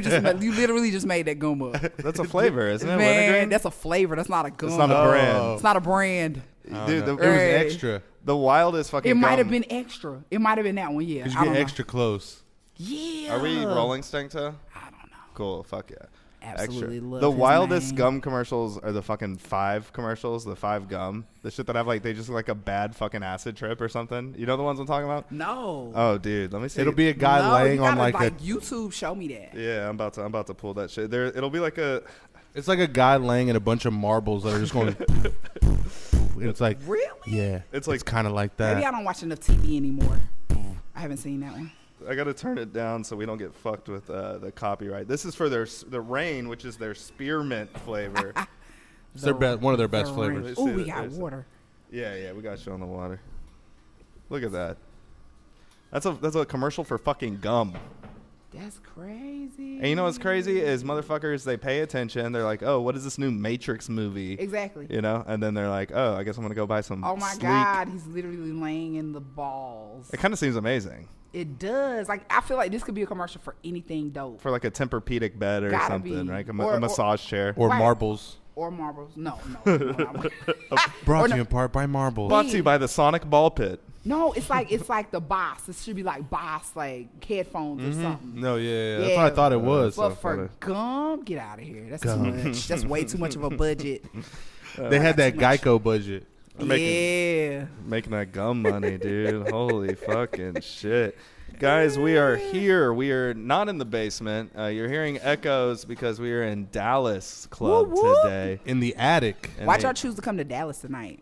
literally just made that gum up. That's a flavor, isn't it? Man, Wintergreen? that's a flavor. That's not a gum. It's not a brand. It's not a brand. Dude, it was extra. The wildest fucking. It might gum. have been extra. It might have been that one. Yeah. Because I you don't get know. extra close. Yeah. Are we rolling Stink to? I don't know. Cool. Fuck yeah. Absolutely Extra. love The his wildest name. gum commercials are the fucking 5 commercials, the 5 gum. The shit that have like, they just like a bad fucking acid trip or something. You know the ones I'm talking about? No. Oh, dude. Let me see. It'll be a guy laying on like a. YouTube. Show me that. Yeah, I'm about to pull that shit. It'll be like a. It's like a guy laying in a bunch of marbles that are just going. And it's like. Really? Yeah. It's like- it's kind of like that. Maybe I don't watch enough TV anymore. I haven't seen that one. I got to turn it down so we don't get fucked with the copyright. This is for the Rain, which is their spearmint flavor. It's one of their best flavors. Oh, we got water. Yeah, we got you on the water. Look at that. That's a commercial for fucking gum. That's crazy. And you know what's crazy is motherfuckers, they pay attention. They're like, oh, what is this new Matrix movie? Exactly. You know? And then they're like, oh, I guess I'm going to go buy some Oh my sleek. God, he's literally laying in the balls. It kind of seems amazing. It does. Like, I feel like this could be a commercial for anything dope. For like a Tempur-Pedic bed or Gotta something, be. right? A Or- massage chair. Or Right. marbles. Or marbles. No. Brought to you in part by marbles. Brought to you by the Sonic Ball Pit. No, it's like the Boss. It should be like Boss, like headphones or something. No, yeah. That's what I thought it was. But so for funny. gum, get out of here. That's Gum. too much. That's way too much of a budget. They had that too much. Geico budget. Yeah. Making that gum money, dude. Holy fucking shit. Guys, we are here. We are not in the basement. You're hearing echoes because we are in Dallas Club Woo, woo. today. In the attic. And Why'd they- y'all choose to come to Dallas tonight?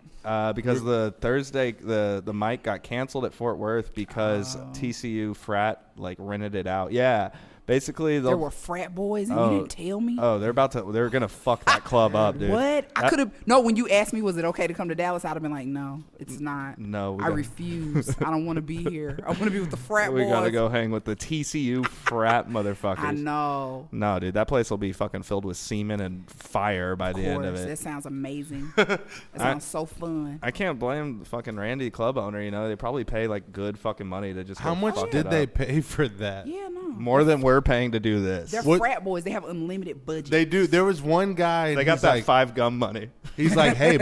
Because the Thursday, the mic got canceled at Fort Worth because Oh. TCU frat like rented it out. Yeah. Basically, There were frat boys and you didn't tell me? they're gonna fuck that club up, dude. What? I could have. No, when you asked me, was it okay to come to Dallas? I'd have been like, no, it's not. No, I refuse. I don't want to be here. I want to be with the frat we boys. gotta go hang with the TCU frat motherfuckers. I know. No, dude, that place will be fucking filled with semen and fire by the end of That it. sounds amazing. That sounds so fun. I can't blame the fucking Randy club owner. You know, they probably pay like good fucking money to just. How go much fuck did it they up. pay for that? Yeah, no. More than we're paying to do this. They're What- frat boys. They have unlimited budget. They do. There was one guy. And They got he's that like, 5 gum money. He's like, hey,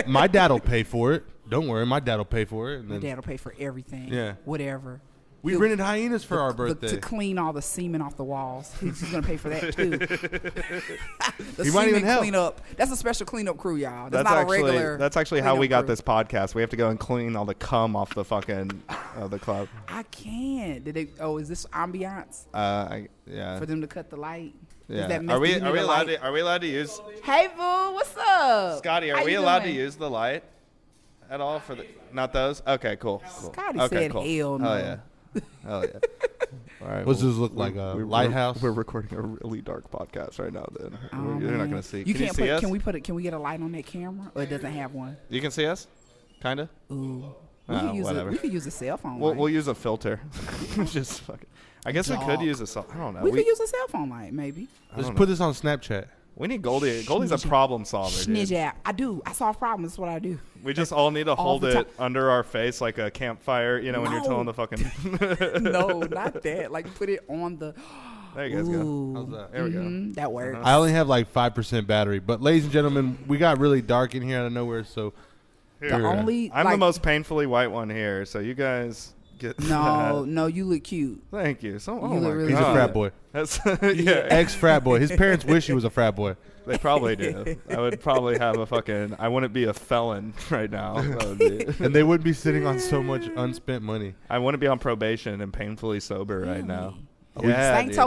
my dad'll pay for it. Don't worry, my dad'll pay for it. And My then dad will pay for everything. Yeah. Whatever. we He'll- rented hyenas for our birthday. To clean all the semen off the walls. He's just gonna pay for that too. The He might semen even help. cleanup. That's a special cleanup crew, y'all. That's not a regular. That's actually how we cleanup got crew. this podcast. We have to go and clean all the cum off the fucking the club. I can't. Did they? Oh, is this ambiance Yeah. for them to cut the light? Does Yeah. that mess Are we you need a allowed light? to? Are we allowed to use? Hey, boo, what's up? Scotty, are How we you allowed to doing? use the light at all for the? Not those. Okay, cool. Scotty okay, said, cool. "Hell no." Oh yeah. Oh yeah. All right. What's this look like? A lighthouse? We're recording a really dark podcast right now. Then Oh, you're not man. gonna see. You Can can't you see put. us? Can we put it? Can we get a light on that camera, or it doesn't have one? You can see us, kinda. Ooh. Whatever. We could use a cell phone. We'll light. use a filter. Just fucking. I guess we could Dog. use a. I don't know. We could use a cell phone light, maybe. Just put this on Snapchat. We need Goldie. Goldie's a Snitch. problem solver, Snitch dude. app. I do. I solve problems. That's what I do. We just all need to All hold the it time. under our face like a campfire, you know, when you're No. telling the fucking. No, not that. Like put it on the. There you guys go. Ooh. How's that? There we go. Mhm, that works. I only have like 5% battery. But ladies and gentlemen, we got really dark in here out of nowhere. So The Here. only. I'm the like- most painfully white one here, so you guys get. No, that. no, you look cute. Thank you. So, oh You look my really he's God. a frat boy. That's, yeah, Ex-frat boy. His parents wish he was a frat boy. they probably do. I would probably have a fucking. I wouldn't be a felon right now. That would be- And they wouldn't be sitting on so much unspent money. I wouldn't be on probation and painfully sober right now. Really? Yeah, Stank dude.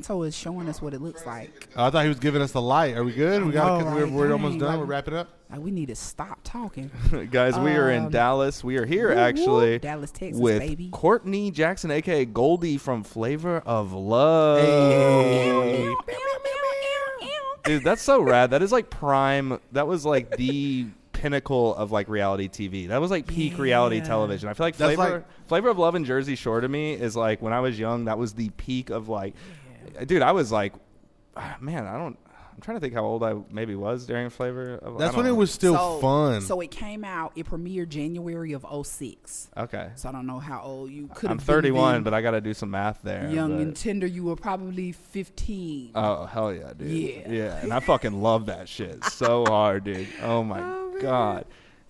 Toe is showing us what it looks like. I thought he was giving us the light. Are we good? We got. know, We're right? almost done. Dang, We're wrapping up. Like we need to stop talking. Guys, we are in Dallas. We are here Woo, woo. actually Dallas, Texas, with baby. Courtney Jackson, aka Goldie from Flavor of Love. Hey. Dude, that's so rad. That is like prime. That was like the pinnacle of like reality TV. That was like peak reality Yeah. television. I feel like That's Flavor of Love and Jersey Shore to me is like when I was young. That was the peak of like, dude. I was like, man, I'm trying to think how old I maybe was during Flavor of. That's when it was still fun. So it came out. It premiered January of 06. Okay. So I don't know how old you could. I'm 31, but I got to do some math there. Young and tender, you were probably 15. Oh hell yeah, dude. Yeah. Yeah, and I fucking love that shit so hard, dude. Oh my god.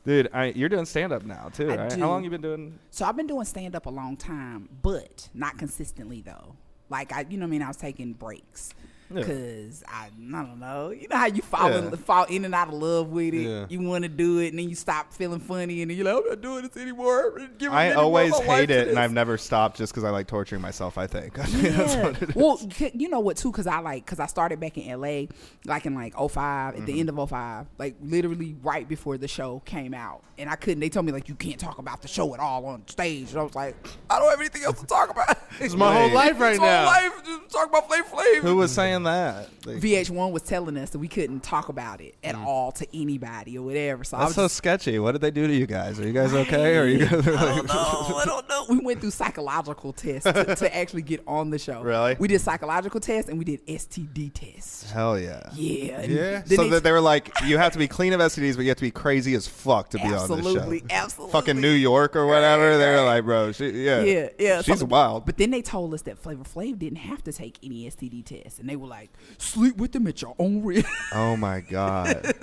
Dude, you're doing stand-up now, too, right? How long you been doing? So I've been doing stand-up a long time, but not consistently, though. Like, I was taking breaks. Because, I don't know. You know how you fall in and out of love with it? Yeah. You want to do it, and then you stop feeling funny, and then you're like, I'm not doing this anymore. I always hate it, and I've never stopped just because I like torturing myself, I think. That's what it is. Well, you know what, too? Because I started back in L.A., like in, 05, at the end of 05, like, literally right before the show came out. And I couldn't. They told me, like, you can't talk about the show at all on stage. And I was like, I don't have anything else to talk about. It's my whole life right now. My whole life, just talk about Flav. Who was saying that? VH1 was telling us that we couldn't talk about it at all to anybody or whatever. So that's so sketchy. What did they do to you guys? Are you guys okay? Or are you guys I don't know. We went through psychological tests to actually get on the show. Really? We did psychological tests and we did STD tests. Hell yeah. Yeah. Yeah. So they were like, you have to be clean of STDs, but you have to be crazy as fuck to be on the show. Absolutely. Fucking New York or whatever. They were like, bro, yeah. She's wild. But then they told us that Flavor Flav didn't have to take any STD tests, and they were like, sleep with them at your own risk. Oh my god.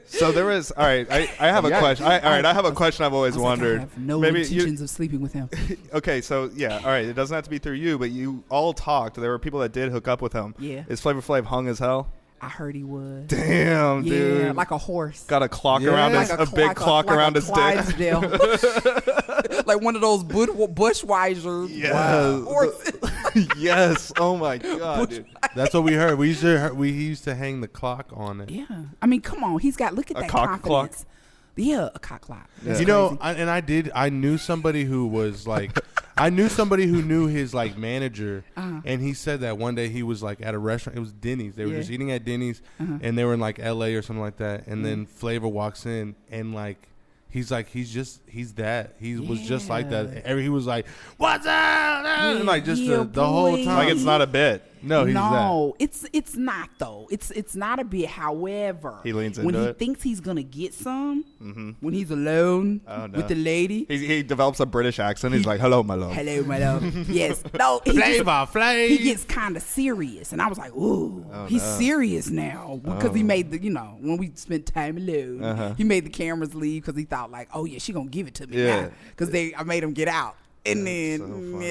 So there was. All right, I have a question. I have a question I've always wondered. I have no intentions of sleeping with him. Okay, so yeah, all right. It doesn't have to be through you, but you all talked. There were people that did hook up with him. Yeah. Is Flavor Flav hung as hell? I heard he was. Damn, dude. Yeah, like a horse. Got a clock around his, a big clock around his dick. Like one of those Bushweisers. Yes. Yes. Oh my god, dude. That's what we heard. We used to hang the clock on it. Yeah. I mean, come on. He's got, look at that confidence. Clock? Yeah, a cock clock. Yeah. You know, I knew somebody who was like, I knew somebody who knew his like manager, and he said that one day he was like at a restaurant. It was Denny's. They were just eating at Denny's, and they were in like L.A. or something like that. And then Flavor walks in, and like he's like he's that. He was just like that. He was like, "What's up?" And like just the whole time. Like it's not a bit. No, he's that. It's not though. It's not a bit. However, he leans into when he it. thinks he's gonna get some, when he's alone with the lady, he develops a British accent. He's like, "Hello, my love." Hello, my love. Yes. No. Flavor. He gets kind of serious, and I was like, "Ooh, he's serious now," because he made the, when we spent time alone, he made the cameras leave because he thought like, "Oh yeah, she gonna give it to me now," because I made him get out, and then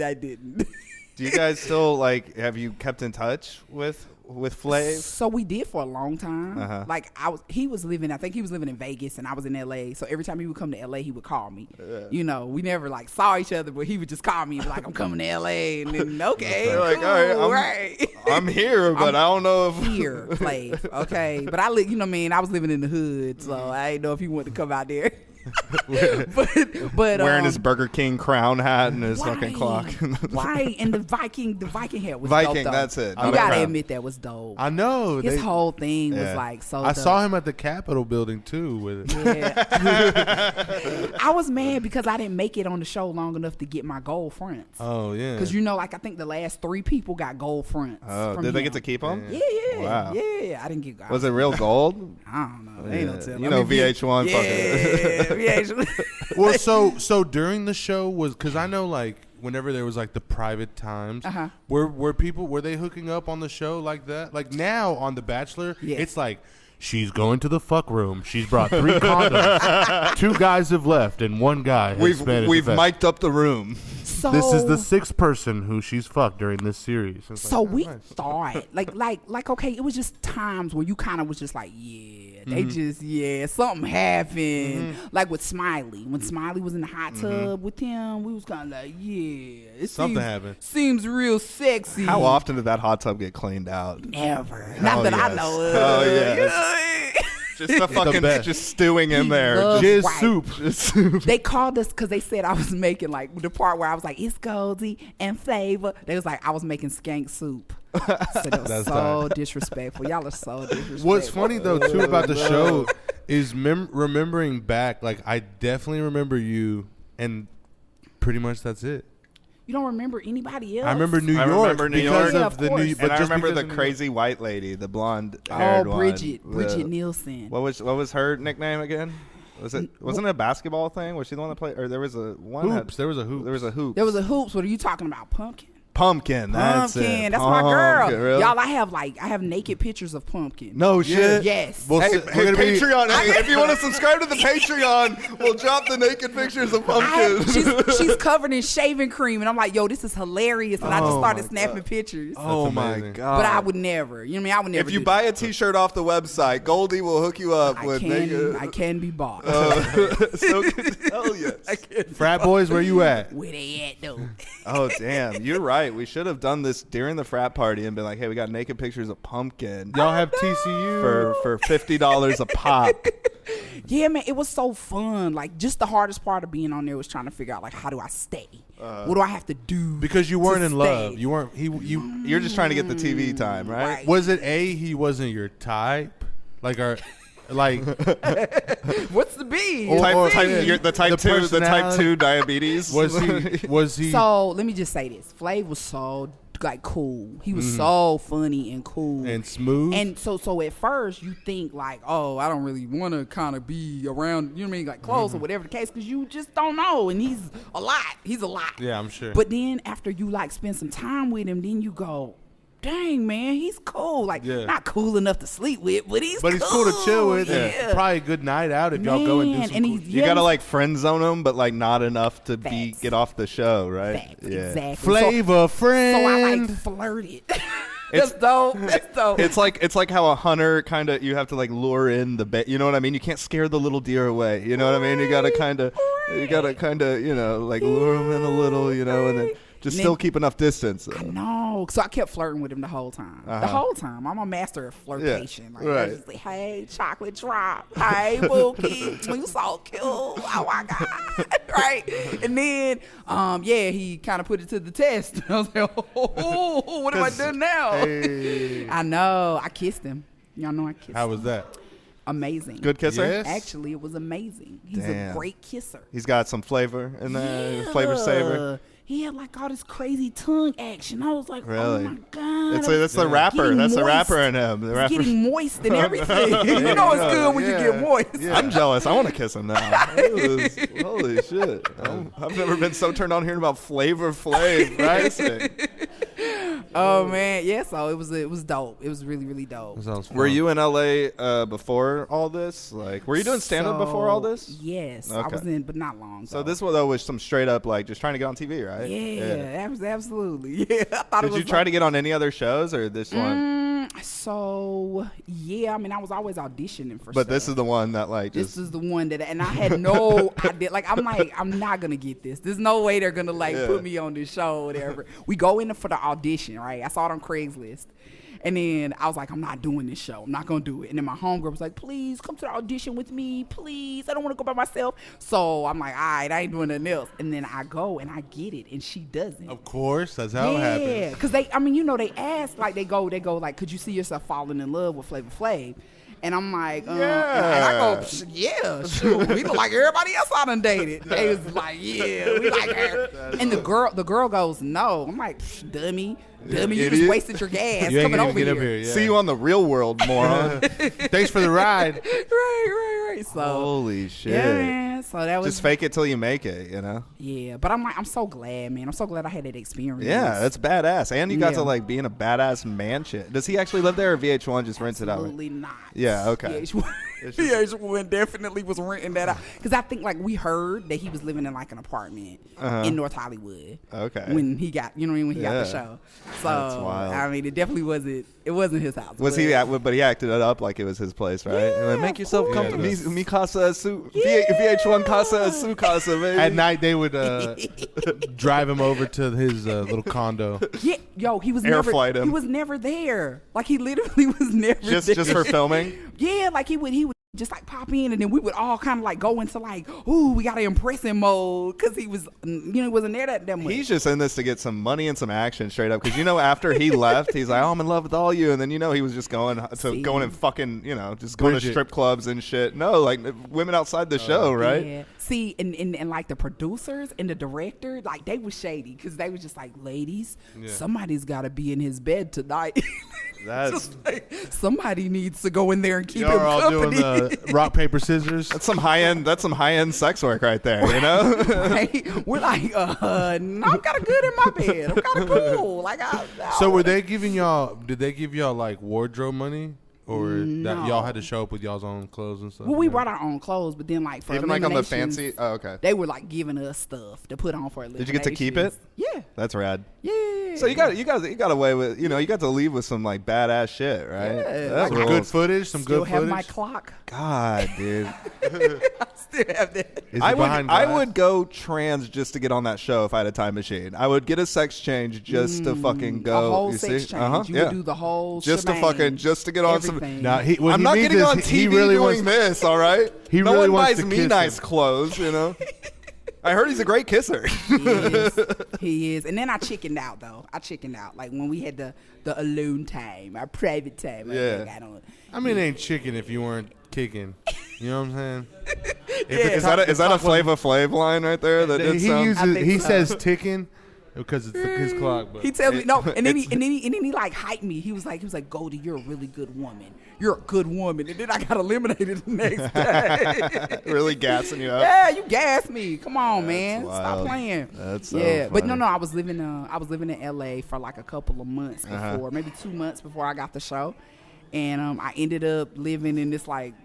I didn't. Do you guys still have you kept in touch with Flav? So we did for a long time. Like I think he was living in Vegas and I was in LA. So every time he would come to LA, he would call me. We never saw each other, but he would just call me and be like, I'm coming to LA, and then okay, cool, like, all right, I'm here, but I don't know if here, Flav, okay. But I was living in the hood, so I didn't know if he wanted to come out there. but wearing his Burger King crown hat and his fucking clock. Right, and the Viking hat was Viking, dope, that's it. You gotta admit that was dope. I know. His whole thing was like so I dope. saw him at the Capitol building too with it. Yeah. I was mad because I didn't make it on the show long enough to get my gold fronts. Oh yeah. Because I think the last 3 people got gold fronts. Oh, did they get to keep them? Yeah. Wow. Yeah. I didn't get gold. Was it real gold? I don't know. Ain't no telling. VH1 fucking. VH1. Well, so during the show because I know whenever there was the private times, were they hooking up on the show like that? Like now on The Bachelor, it's like she's going to the fuck room. She's brought 3 condoms. 2 guys have left, and 1 guy has spent. We've mic'd up the room. So this is the 6th person who she's fucked during this series. So we thought like okay, it was just times where you kind of was just like, they just something happened. Like with Smiley, when Smiley was in the hot tub with him, we was kind of like, something happened. Seems real sexy. How often did that hot tub get cleaned out? Never. Not that I know of. Oh yeah. Just the fucking just stewing in there. Just soup. They called us because they said I was making the part where I was like, it's Goldie and Flavor. They was like, I was making skank soup. So that was so disrespectful. Y'all are so disrespectful. What's funny though too about the show is remembering back. I definitely remember you, and pretty much that's it. You don't remember anybody else? I remember New York. I remember New York. Yeah, of course. And I remember the crazy white lady, the blonde-haired one. Bridget Nielsen. What was her nickname again? Wasn't it a basketball thing? Was she the one that played? Or there was a one? Hoops. There was a hoop. There was a hoop. There was a hoops. What are you talking about? Pumpkin. Pumpkin. That's it. That's my girl. Really? Y'all, I have naked pictures of Pumpkin. No shit. Yes. Well, Hey, Patreon. If you want to subscribe to the Patreon, we'll drop the naked pictures of Pumpkin. She's covered in shaving cream, and I'm like, yo, this is hilarious. And I just started snapping pictures. Oh my god. But I would never. You know what I mean? I would never. If you buy a T-shirt off the website, Goldie will hook you up with naked. I can be bought. So hell yes. Frat boys, where you at? Where they at though? Oh damn, you're right. We should have done this during the frat party and been like, hey, we got naked pictures of Pumpkin. Y'all have TCU for $50 a pop. Yeah, man, it was so fun. Like, just the hardest part of being on there was trying to figure out, like, how do I stay? What do I have to do? Because you weren't in stay? love. You weren't. You're just trying to get the TV time, right? Right. Was it he wasn't your type? Like What's the B? The type 2 diabetes. Was he? So let me just say this: Flav was so like cool. He was so funny and cool and smooth. And so at first you think like, oh, I don't really want to kind of be around. You know what I mean? Like close or whatever the case, because you just don't know. And he's a lot. Yeah, I'm sure. But then after you like spend some time with him, then you go, dang, man, he's cool. Like, not cool enough to sleep with, but he's cool to chill with. Yeah. Probably a good night out if y'all go and do some cool. You gotta like friend zone him, but like not enough to get off the show, right? Facts, exactly. Flavor friend. So I like flirted. That's dope. It's like how a hunter kind of, you have to like lure in the you know what I mean? You can't scare the little deer away. You know what I mean? You gotta kind of you know, like lure them in a little, you know, and then just still keep enough distance. I know. So I kept flirting with him the whole time. The whole time. I'm a master of flirtation. Like, I just say, hey, chocolate drop. Hey, Bookie. You so cute. Oh, my God. Right? And then, he kind of put it to the test. I was like, oh, what have I done now? Hey. I know. I kissed him. Y'all know I kissed him. How was that? Amazing. Good kisser? Yes. Actually, it was amazing. He's a great kisser. He's got some flavor in there. Flavor saver. He had like all this crazy tongue action. I was like, really? oh my God. That's the rapper. That's the rapper in him. The rapper. Getting moist and everything. You know it's good when you get moist. Yeah. I'm jealous. I want to kiss him now. Holy shit. I've never been so turned on hearing about Flavor Flav, right? Oh man, yeah. So it was dope. It was really, really dope. Were you in LA before all this? Like, were you doing stand up before all this? Yes, okay. I was in, but not long. So this was some straight up like just trying to get on TV, right? Yeah. Absolutely. Yeah. I thought Did you try to get on any other shows or this one? So yeah, I mean, I was always auditioning for. But this is the one that like. This is the one that, and I had no idea. Like I'm not gonna get this. There's no way they're gonna put me on this show or whatever. We go in for the audition, right? I saw it on Craigslist. And then I was like, I'm not doing this show. I'm not going to do it. And then my homegirl was like, please come to the audition with me. Please. I don't want to go by myself. So I'm like, all right, I ain't doing nothing else. And then I go and I get it. And she doesn't. Of course. That's how it happens. Yeah. Because they ask, like, they go, like, could you see yourself falling in love with Flavor Flav? And I'm like, and I go, yeah, sure. We look like everybody else I done dated. They was like, yeah, we like her. And the girl goes, no. I'm like, dummy, you just wasted your gas coming over here. Yeah. See you on the real world, moron. Thanks for the ride. Right. So holy shit. Yeah, man. So that was just fake it till you make it, you know? Yeah, but I'm so glad, man. I'm so glad I had that experience. Yeah, that's badass. And you got to like be in a badass mansion. Does he actually live there or VH1 just rents it out? Absolutely not. Yeah, okay. VH1 definitely was renting that out. Because I think like we heard that he was living in like an apartment in North Hollywood. Okay. When he got, you know what I mean, when he got the show. So that's wild. I mean, it definitely wasn't his house. Was he but he acted it up like it was his place, right? Yeah, like, make yourself comfortable. Mi casa es su Yeah. VH1 casa es su casa, baby. At night they would drive him over to his little condo. Yeah, yo, he was flight him. He was never there. Like he literally was never there. Just for filming? Yeah, like he would just like pop in, and then we would all kind of like go into like, ooh, we got to impress him mode, because he was, he wasn't there that much. He's just in this to get some money and some action straight up, because after he left, he's like, oh, I'm in love with all you, and then he was just going and fucking, just going to strip clubs and shit. No, like women outside the show, right? Yeah. See, and like the producers and the director, like they was shady, because they was just like, ladies, somebody's got to be in his bed tonight. That's just like, somebody needs to go in there and keep him all company. doing the rock paper scissors. That's some high end sex work right there, Right? We're like, no, I'm kind of good in my bed. I'm kind of cool. Like, So were they giving y'all? Did they give y'all like wardrobe money? Or that y'all had to show up with y'all's own clothes and stuff? Well, we brought our own clothes, but then like for even like on the fancy. Oh, okay. They were like giving us stuff to put on for eliminations. Did you get to keep it? Yeah. That's rad. Yeah. So you got away with you got to leave with some like badass shit, right? Yeah. That's Some good footage. Some Still good have footage. my clock. God, dude. I still have that. Is it I behind glass? would go trans just to get on that show if I had a time machine. I would get a sex change just to fucking go. A whole you sex see? change. You would do the whole just shebang. to get on some. Everything. Now, I'm not getting on TV he really doing this, all right? He no really one wants buys to me kiss nice him. clothes, I heard he's a great kisser. He is. And then I chickened out, though. Like when we had the alone time, our private time. Yeah. I mean, it ain't chicken if you weren't kicking. You know what I'm saying? Is that a Flava Flav line right there? That did sound? He says ticking because it's his clock. But He tells me no, and then he like hyped me. He was like, Goldie, you're a really good woman. You're a good woman. And then I got eliminated the next day. Really gassing you up. Yeah, you gassed me. Come on, man. wild. Stop playing. That's so But funny. no, I was living in LA for like a couple of months before, maybe 2 months before I got the show. And I ended up living in this like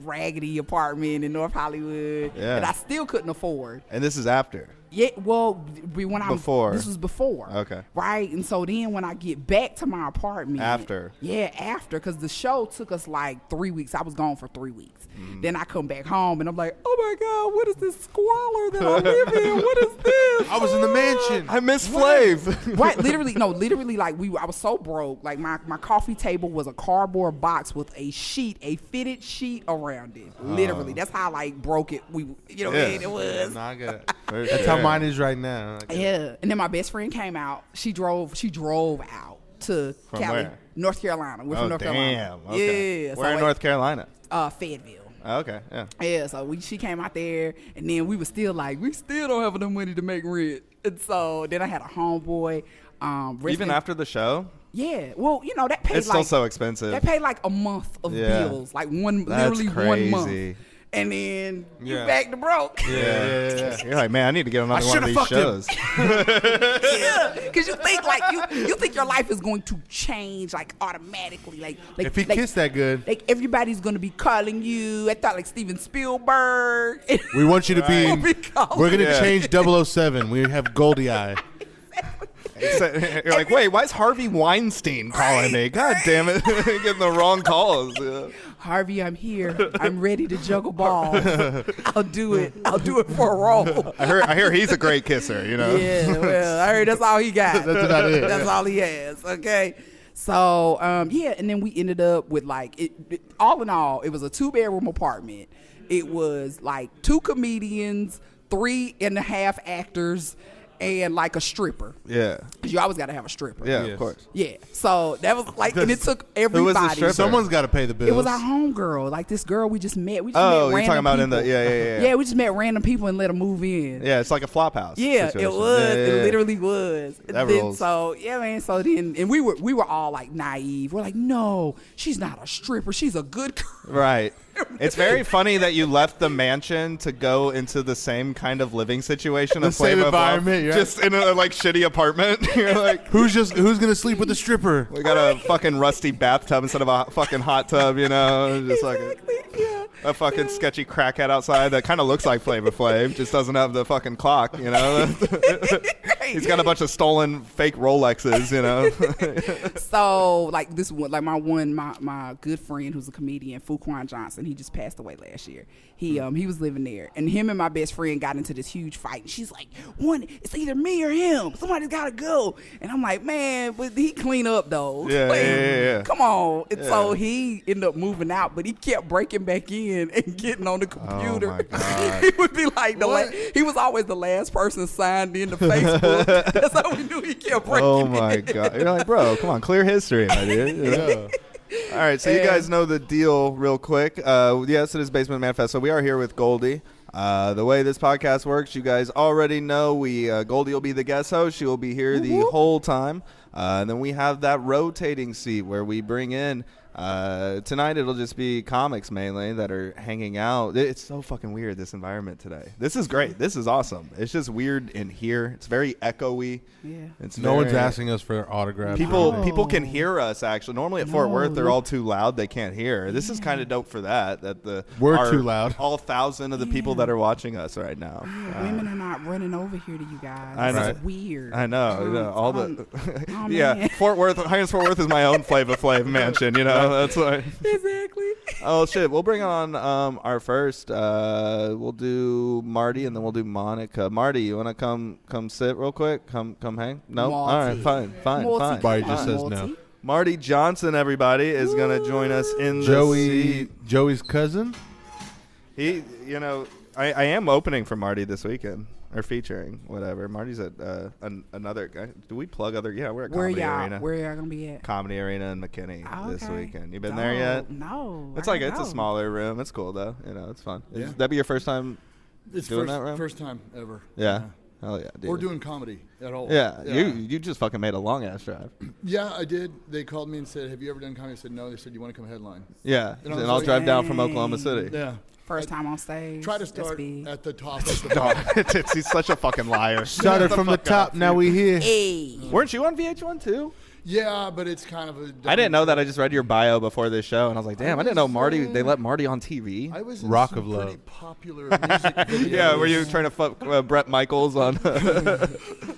raggedy apartment in North Hollywood that I still couldn't afford. And this is after. Yeah, well, this was before. Okay. Right, and so then when I get back to my apartment. After. Yeah, after, because the show took us like 3 weeks. I was gone for 3 weeks. Then I come back home and I'm like, oh my God, what is this squalor that I live in? What is this? I was in the mansion. I miss Flav. Right, literally, like I was so broke. Like my coffee table was a cardboard box with a fitted sheet around it. Literally, that's how like broke it. It was. Nah, I get it. That's how mine is right now. Yeah, and then my best friend came out. She drove out to where? North Carolina. We're from North Carolina. Damn. Okay. Yeah. Where in North Carolina? Fayetteville. Oh, okay. Yeah. Yeah, so she came out there, and then we were still like, we still don't have enough money to make rent. And so then I had a homeboy. Even after the show? Yeah, well, that paid It's still so expensive. That paid like a month of bills, like literally 1 month. And then you back to broke. Yeah. You're like, man, I need to get on another one of these shows. Yeah, because you think like you think your life is going to change like automatically, like if he kissed that good, like everybody's going to be calling you. I thought like Steven Spielberg. We want you to be. We're going to change 007. We have Goldie Eye. You're like, wait, why is Harvey Weinstein calling me? God damn it. Getting the wrong calls. Yeah. Harvey, I'm here. I'm ready to juggle balls. I'll do it. I'll do it for a role. I hear he's a great kisser, Yeah, well, I heard that's all he got. That's about it. That's all he has, okay? So, and then we ended up with like, all in all, it was a 2-bedroom apartment. It was like 2 comedians, 3.5 actors, and like a stripper. Yeah. Because you always got to have a stripper. Yeah, Yes. Of course. Yeah. So that was like, and it took everybody. Who was the stripper? Someone's got to pay the bills. It was our homegirl, like this girl we just met. We just met you're random talking about people. Yeah, we just met random people and let them move in. Yeah, it's like a flop house. Yeah, situation. it was. Yeah. It literally was. That then, rules. So yeah, man. So then, and we were all like naive. We're like, no, she's not a stripper. She's a good girl. Right. It's very funny that you left the mansion to go into the same kind of living situation, The same environment, yeah. just in a like shitty apartment. You're like, who's gonna sleep with the stripper? we got a fucking rusty bathtub instead of a fucking hot tub, just like a fucking sketchy crackhead outside that kind of looks like Flavor Flav, just doesn't have the fucking clock, He's got a bunch of stolen fake Rolexes, you know. So like this one, like my good friend who's a comedian, Fuquan Johnson. He just passed away last year. He was living there, and him and my best friend got into this huge fight. She's like, it's either me or him. Somebody's gotta go. And I'm like, man, but he clean up though. Yeah. Come on. And so he ended up moving out, but he kept breaking back in and getting on the computer. Oh my God. He would be like he was always the last person signed in to Facebook. That's how we knew he kept breaking in. Oh my God. You're like, bro, come on, clear history, my dude. Yeah. All right, so you guys know the deal real quick. Yes, it is Basement Manifest. So we are here with Goldie. The way this podcast works, you guys already know. Goldie will be the guest host. She will be here the whole time. And then we have that rotating seat where we bring in. Tonight it'll just be comics mainly that are hanging out. It's so fucking weird, this environment today. This is great. This is awesome. It's just weird in here. It's very echoey. Yeah. No one's asking us for autographs. People can hear us actually. Normally at Fort Worth they're all too loud. They can't hear. This is kind of dope for that we're too loud. All 1,000 of the people that are watching us right now. Women are not running over here to you guys. I know. It's weird. I know. All the Fort Worth, Hyannis Fort Worth is my own Flava Flav mansion, you know. That's why. Exactly. Oh shit! We'll bring on our first. We'll do Marty and then we'll do Monica. Marty, you want to come sit real quick? Come hang. No. Marty. All right. Fine. Marty just says no. Marty Johnson, everybody, is gonna join us in the seat. Joey's cousin. I am opening for Marty this weekend. Or featuring, whatever. Marty's at another guy. Do we plug other? Yeah, we're at Comedy Arena. Where y'all going to be at? Comedy Arena in McKinney this weekend. You been there yet? No. It's it's a smaller room. It's cool, though. You know, it's fun. Yeah. That be your first time doing that room? First time ever. Yeah. Hell yeah, dude. Or doing comedy at all. Yeah. You just fucking made a long-ass drive. Yeah, I did. They called me and said, have you ever done comedy? I said, no. They said, you want to come headline? Yeah. And I'll drive down from Oklahoma City. Yeah. First time on stage. Try to start at the top of the bar. He's such a fucking liar. Started from the top, now we here. Hey. Weren't you on VH1 too? Yeah, but it's kind of a... I didn't know that. I just read your bio before this show, and I was like, damn, I didn't know Marty. They let Marty on TV. I was in Rock some of Love. pretty popular music videos. Yeah, were you trying to fuck Brett Michaels on...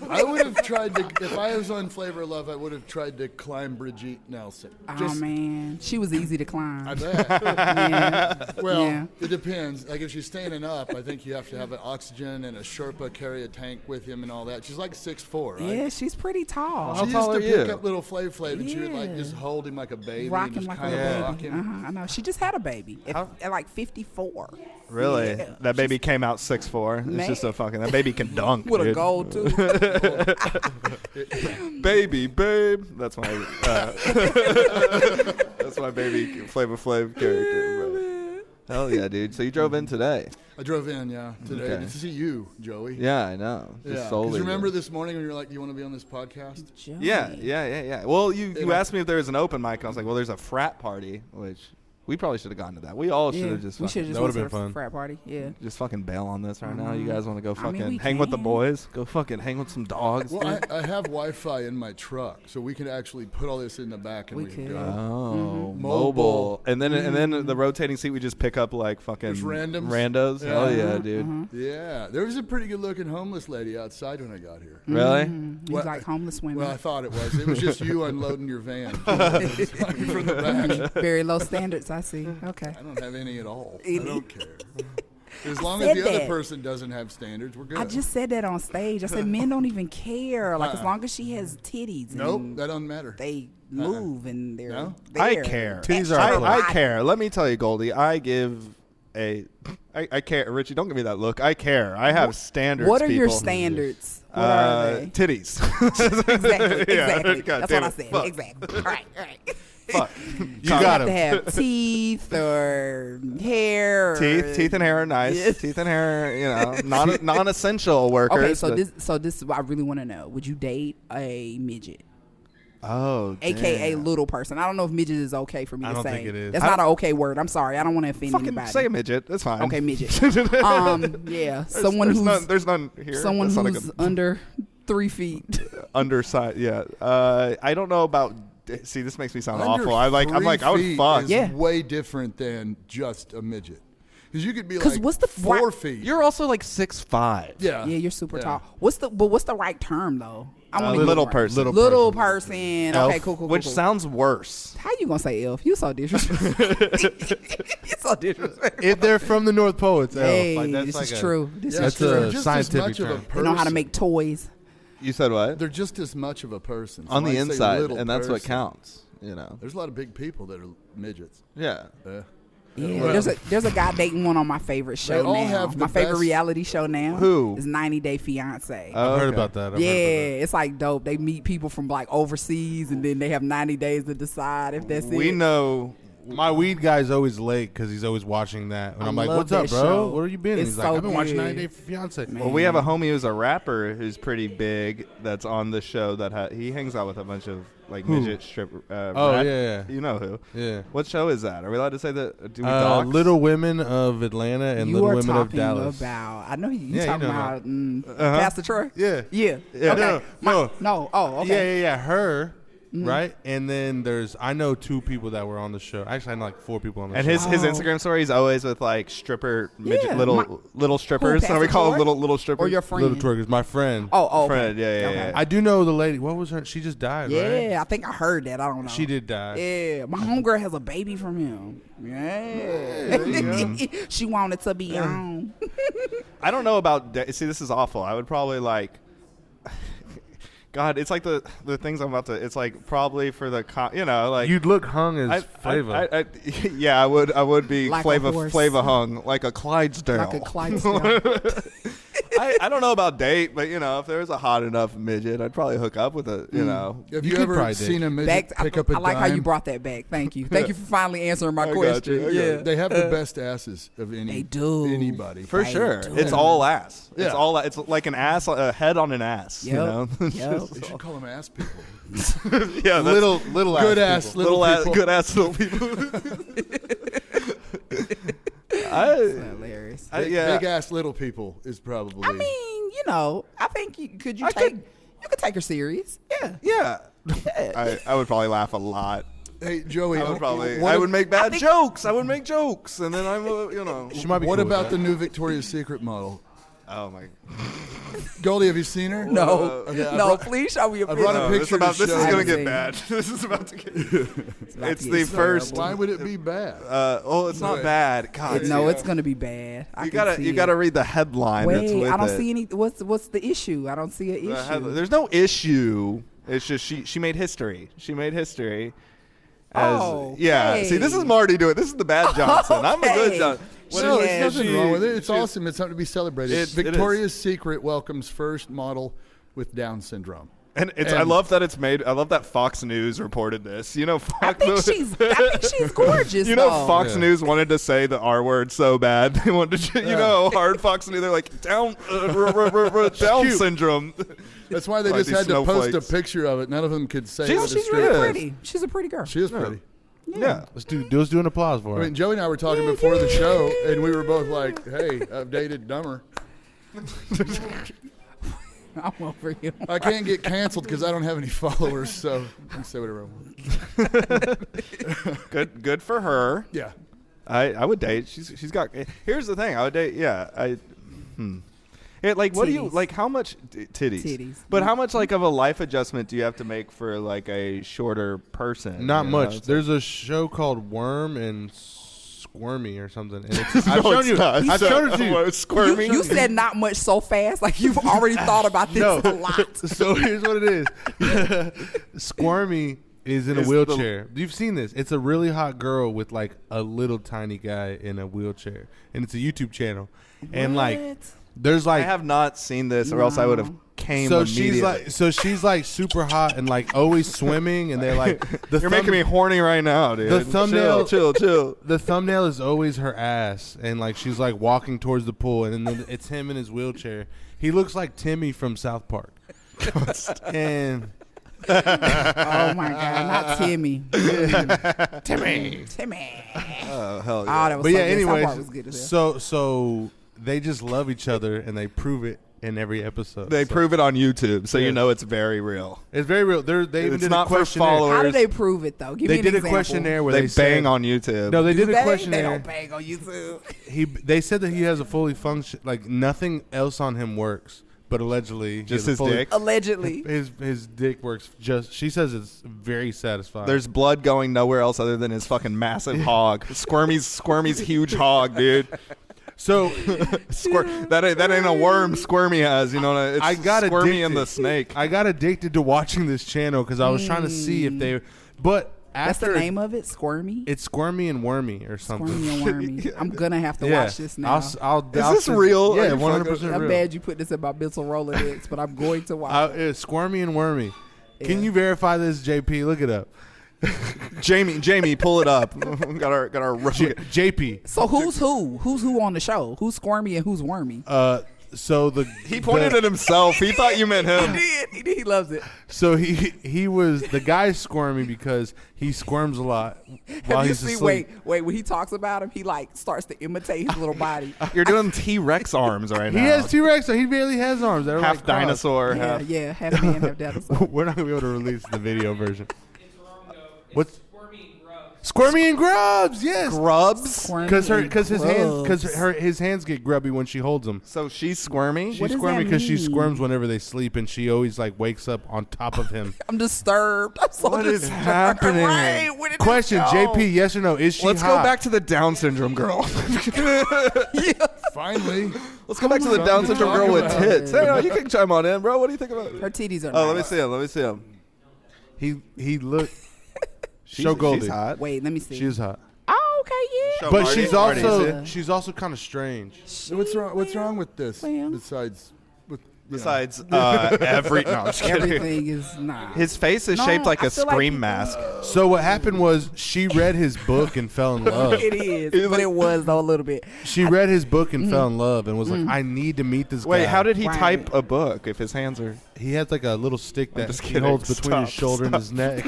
I would have tried to... If I was on Flavor of Love, I would have tried to climb Brigitte Nelson. Oh, man. She was easy to climb. I bet. Yeah. Well, it depends. Like, if she's standing up, I think you have to have an oxygen and a Sherpa carry a tank with him and all that. She's like 6'4", right? Yeah, she's pretty tall. How She tall used are to you? pick up little Flav and she would like just hold him like a baby. Rock and him just like a kind of baby. rock him. I know. She just had a baby at like 54. Really? Yeah. That baby came out 6'4". It's just a fucking... That baby can dunk, With dude. a gold, too. Baby, babe. That's my... that's my baby Flava Flav character, bro. Hell yeah, dude. So you drove in today? I drove in, today Okay. to see you, Joey. Yeah, I know. Just solely. Because remember this morning when you were like, do you want to be on this podcast? Joey. Yeah. Well, you asked me if there was an open mic, and I was like, well, there's a frat party, which we probably should have gone to that. We all should have just we should fucking, have just that went would've to been the fun. frat party. Yeah. just fucking bail on this right now. You guys want to go fucking we hang with the can. boys? Go fucking hang with some dogs. Well, I have Wi-Fi in my truck, so we can actually put all this in the back and We we can could. go. Oh, Mhm. mobile. And then the rotating seat, we just pick up like fucking Just randoms? randos. Yeah. Hell yeah, dude. Yeah, there was a pretty good-looking homeless lady outside when I got here. Really? He's Well, like homeless women. Well, I thought it was. It was just you unloading your van from the back. Very low standards, I see. Okay. I don't have any at all. Any? I don't care. As long said as the other that. person doesn't have standards, we're good. I just said that on stage. I said men don't even care. Like as long as she has titties. Nope, and that doesn't matter. they move and they're No? there. I care. Titties are I a care. Let me tell you, Goldie. I care. Richie, don't give me that look. I care. I have standards. What are your people. standards? What are they? Titties. Exactly. Yeah, Exactly. God That's damn what I it. said. Fuck. Exactly. All right. All right. Fuck. You got have to him. have teeth or hair. Or Teeth and hair are nice. Yes. Teeth and hair, non-essential workers. Okay, so but- this is what I really want to know. Would you date a midget? Oh, AKA damn. little person. I don't know if midget is okay for me I to don't say. think it is. That's not an okay word. I'm sorry. I don't want to offend Fucking anybody. say a midget. That's fine. Okay, midget. Yeah, someone there's none here. someone That's not a who's good- under 3 feet. undersized. Yeah. I don't know about. See, this makes me sound Under awful. I'm like, I 3 would feet fuck. is Yeah. way different than just a midget. Because you could be like what's the 4 feet. You're also like 6'5". Yeah. Yeah, you're super tall. What's the right term though? I want Little person. Little person. Elf, Okay, cool. Which sounds worse. How you gonna say elf? You so disrespectful. You so disrespectful. If they're from the North Pole, it's elf. Hey, Like, that's this like is a- true. This That's is true. They're a just scientific as much of a term. person. They know how to make toys. You said what? They're just as much of a person. So On the I say inside, little and that's what person. counts. You know. There's a lot of big people that are midgets. Yeah. Yeah, Well- there's a guy dating one on my favorite show all now. have the My favorite best- reality show now. Who? Is 90 Day Fiance. I've heard okay. about that. I've yeah, heard it's like dope. They meet people from like overseas, and then they have 90 days to decide if that's We it. know. about that. My weed guy's always late because he's always watching that. And I I'm like, love what's up, that bro? show. Where have you been? And It's he's like, so I've been watching good. 90 Day Fiance. Man. Well, we have a homie who's a rapper who's pretty big that's on the show that he hangs out with a bunch of like Who? midget stripper. Oh, yeah. You know who? Yeah. What show is that? Are we allowed to say that? Do we dox? Little Women of Atlanta and You Little are Women of talking Dallas. about. I know you Yeah, you talking know about Uh-huh. Pastor Troy. Yeah. Yeah. Yeah. Okay. No. No. Oh, okay. Yeah. Her, right? And then I know 2 people that were on the show. Actually, I know like 4 people on the And show. his Oh. Instagram story is always with like stripper midget, Yeah, little strippers. Who, And we Pastor call them Troy? little strippers. Or your friend. Little twerkers. My friend. Oh, okay. Friend, yeah. Okay. I do know the lady. What was her? She just died, right? Yeah, I think I heard that. I don't know. She did die. Yeah, my homegirl has a baby from him. Yeah. She wanted to be on. I don't know about. See, this is awful. I would probably like. God, it's like the things I'm about to. It's like probably for the like You'd look hung as Flava. yeah, I would be Like a Flava horse. hung like a Clydesdale. Like a Clydesdale. I don't know about date, but if there was a hot enough midget, I'd probably hook up with a Have You you could ever probably seen date. a midget Back, pick up a I like how you dime? brought that back. Thank you. Thank you for finally answering my I got question. you, I got Yeah. you. They have the best asses of They do. anybody. For They sure. do. It's all ass. Yeah. It's all. It's like an ass, a head on an ass. Yep. Yep. They should call them ass people. Yeah, that's little Good ass ass people. little ass, people. good ass little people. Hilarious. Yeah. Big ass little people is probably. I mean, I think you could take her serious. Yeah. Yeah. I would probably laugh a lot. Hey Joey, I would make bad jokes. I would make jokes, and then I'm, She might be What cool with about that. the new Victoria's Secret model? Oh my. Goldie, have you seen her? No. Okay, I No, brought- please show me a I picture. brought a No, picture to this show is you. gonna get Seen. bad. This is about to get. about It's to the get first. Why would it be bad? It's not Wait. bad. God, No, it's gonna be bad. You gotta read the headline. that's Wait, with I don't it. see any. What's the issue? I don't see an The issue. headline- There's no issue. It's just she made history. She made history. As, Oh, yeah. okay. See, this is Marty doing it. This is the bad Johnson. I'm a good Okay. Johnson. No, Yeah, there's nothing wrong with it. It's she- awesome. It's something to be celebrated. It is. Victoria's Secret welcomes first model with Down syndrome. And I love that it's made. I love that Fox News reported this. Fox I think she's gorgeous. though. Fox Yeah. News wanted to say the R word so bad. They wanted to, hard Fox News. They're like Down cute. syndrome. That's why they Like just these had to post a snowflakes. picture of it. None of them could say She's- it. She's Yeah. really pretty. She's a pretty girl. She is pretty. Yeah. Let's do an applause for her. I mean, Joey and I were talking before the show, and we were both like, "Hey, I've dated dumber. I'm over you. I can't get canceled because I don't have any followers, so I can say whatever I want." Good for her. Yeah. I would date. She's got. Here's the thing. I would date. Yeah. What do you Titties. like? How much titties? Titties. But how much like of a life adjustment do you have to make for like a shorter person? Not you know? much. It's There's a show called Worm and Squirmy or something. And it's, like- I've No, shown it's you. not. I've shown it to you. It's squirmy. You said not much so fast. Like you've already thought about this No. a lot. So here's what it is. Squirmy is in a Is wheelchair. You've seen this. It's a really hot girl with like a little tiny guy in a wheelchair. And it's a YouTube channel. And like What? there's I like have not seen this, or else I would have came so immediately. she's like super hot and like always swimming and they're like You're making me horny right now, dude. The thumbnail- chill. the thumbnail is always her ass and like she's like walking towards the pool and then it's him in his wheelchair. He looks like Timmy from South Park. And Oh my God, not Timmy. Timmy. Timmy. Oh hell Oh, yeah! that was But so yeah, good. South Park anyways, was good as hell. so they just love each other and they prove it in every episode. They prove it on YouTube, so you know it's very real. It's very real. It's not for followers. How do they prove it though? Give me an did example. a questionnaire where they bang on YouTube. No, they did a They questionnaire. don't bang on YouTube. They said that he has a fully function, like nothing else on him works, but allegedly just his dick. Allegedly, his dick works. She says it's very satisfying. There's blood going nowhere else other than his fucking massive hog. Squirmy's huge hog, dude. So that ain't a worm Squirmy has, you know. It's I got Squirmy addicted. and the snake. I got addicted to watching this channel because I was trying to see if they. But that's after the name of it, Squirmy. It's Squirmy and Wormy or something. Squirmy and Wormy. I'm gonna have to watch this now. Is this real? Yeah, 100% real. I'm bad you put this in my mental Rolodex, but I'm going to watch it. It's Squirmy and Wormy. Yeah. Can you verify this, JP? Look it up. Jamie, pull it up. got our JP. So who's who? Who's who on the show? Who's Squirmy and who's Wormy? So he pointed at himself. He thought you meant him. He did. He loves it. So he was the guy Squirmy because he squirms a lot while he's asleep. Wait. When he talks about him, he like starts to imitate his little body. You're doing T-Rex arms right now. He has T-Rex, so he barely has arms. They're half like dinosaur. Yeah, half man, half dinosaur. We're not gonna be able to release the video version. What's Squirmy and Grubs? Yes, Grubs. Because his hands get grubby when she holds them. So she's squirmy. She's squirmy because she squirms whenever they sleep, and she always like wakes up on top of him. I'm disturbed. I'm so What disturbed. is happening? Right, Question, JP, yes or no? Is she Let's hot? go back to the Down syndrome girl. Finally. Let's go back to the Down syndrome girl with tits. Hey, you can chime on in, bro. What do you think about it? Her titties are. Oh, nice. let me see him. He looked. Show Goldie. She's hot. Wait, let me see. She is hot. Oh, okay, yeah. But she's also kind of strange. So what's wrong with this? Besides every no, I'm just kidding. Everything is not. His face is shaped like a Scream mask. So what happened was she read his book and fell in love. It is, but it was though a little bit. She read his book and fell in love and was like, I need to meet this guy. Wait, how did he Right. type a book if his hands are? He has like a little stick that just he kidding. holds between his shoulder and his neck.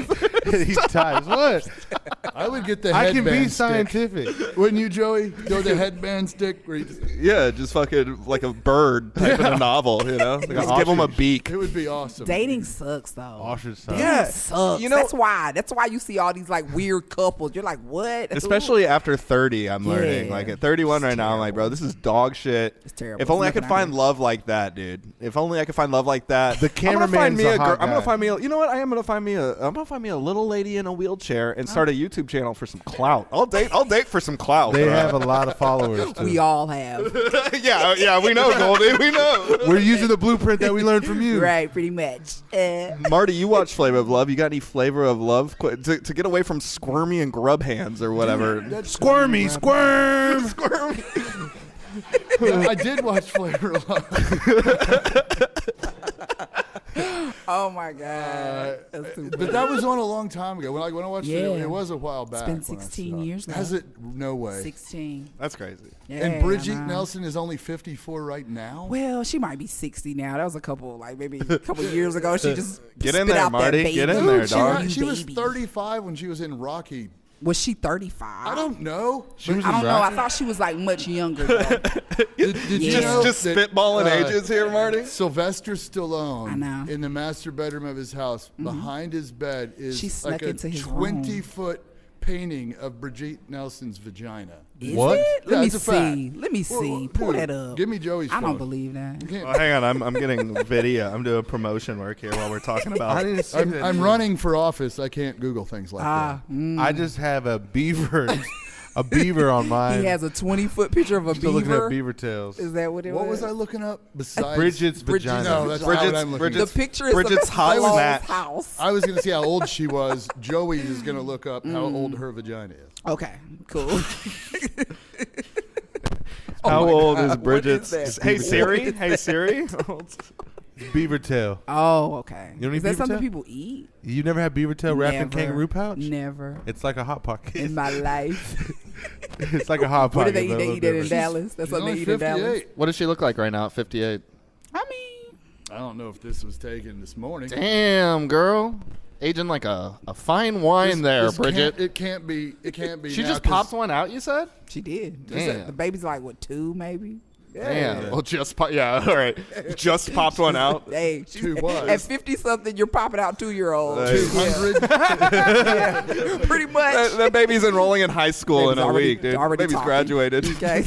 And he types. What? I would get the I headband can be stick. scientific. Wouldn't you, Joey? Go the headband stick. Where you just, Yeah, just fucking like a bird typing a novel, you know? Just give him a beak. it would be awesome. Dating sucks though. Ostrich Dating style. sucks. You know- that's why you see all these like weird couples. You're like, what? Especially after 30, I'm learning. Yeah. Like at 31 right now, I'm like, bro, this is dog shit. It's terrible. If only I It's could nothing I find do. love like that, dude. If only I could find love like that. The cameraman's a hot I'm gonna guy. find me. You know what? I'm gonna find me a little lady in a wheelchair and start a YouTube channel for some clout. I'll date for some clout. They have a lot of followers, too. We all have. yeah, we know, Goldie. We know. We're using the blueprint that we learned from you. Right, pretty much. Marty, you watch Flavor of Love. You got any flavor of love to get away from Squirmy and Grub Hands or whatever? Squirmy, squirm. Squirmy. Yeah, I did watch Flavor of Love. Oh my god. That's too But funny. that was on a long time ago. When I watched Yeah. it was a while back. It's been when I 16 saw it. years now. Has it? No way. 16. That's crazy. Yeah, And Brigitte I know. Nelson is only 54 right now. Well, she might be 60 now. That was maybe a couple years ago. She just Get spit in there, out that Marty. baby. Get in there, Dude, dog. she was Baby. 35 when she was in Rocky. Was she 35? I don't know. She was I don't in know. I Rocky? thought she was like much younger. Though. Did you Yeah. know Just that, spitballing ages here, Marty. Sylvester Stallone I know. in the master bedroom of his house, behind his bed is She snuck like a into his 20-foot painting of Brigitte Nelson's vagina. Is What? it? Yeah, Let me it's a fact. see. Let me see. Well, Pull dude, that up. Give me Joey's I phone. don't believe that. Oh, hang on, I'm getting video. I'm doing promotion work here while we're talking I about. didn't see I'm, that. I'm running for office. I can't Google things like Ah, I just have a beaver on mine. he has a 20-foot picture of a Still looking at beaver. beaver tails. Is that what it that. What was? was I looking up besides Bridget's vagina. No, that's not what I'm looking The at. picture is Bridget's of hot Stallone's snatch. house. I was going to see how old she was. Joey is going to look up how old her vagina is. Okay, cool. How my old God, is what Bridget's? is that? Hey Siri. Hey Siri. Beaver tail. Oh, okay. You don't eat Is that beaver something tail? people eat? You never had beaver tail wrapped in Never. kangaroo pouch? Never. It's like a hot pocket. In my life. It's like a hot What pocket. do they eat? but a They little eat that in different. Dallas. That's She's what they only eat in Dallas. 58. What does she look like right now at 58? I mean, I don't know if this was taken this morning. Damn, girl. Aging like a fine wine This Bridget. It can't be. She now, just 'cause popped one out, you said? she did. Damn. The baby's like, what, 2 maybe? Damn. Well, all right. Just popped one out. Hey, Two what? at 50-something, you're popping out 2-year-olds. 200. Yeah, pretty much. That baby's enrolling in high school in a week, dude. Baby's talking. graduated. Okay.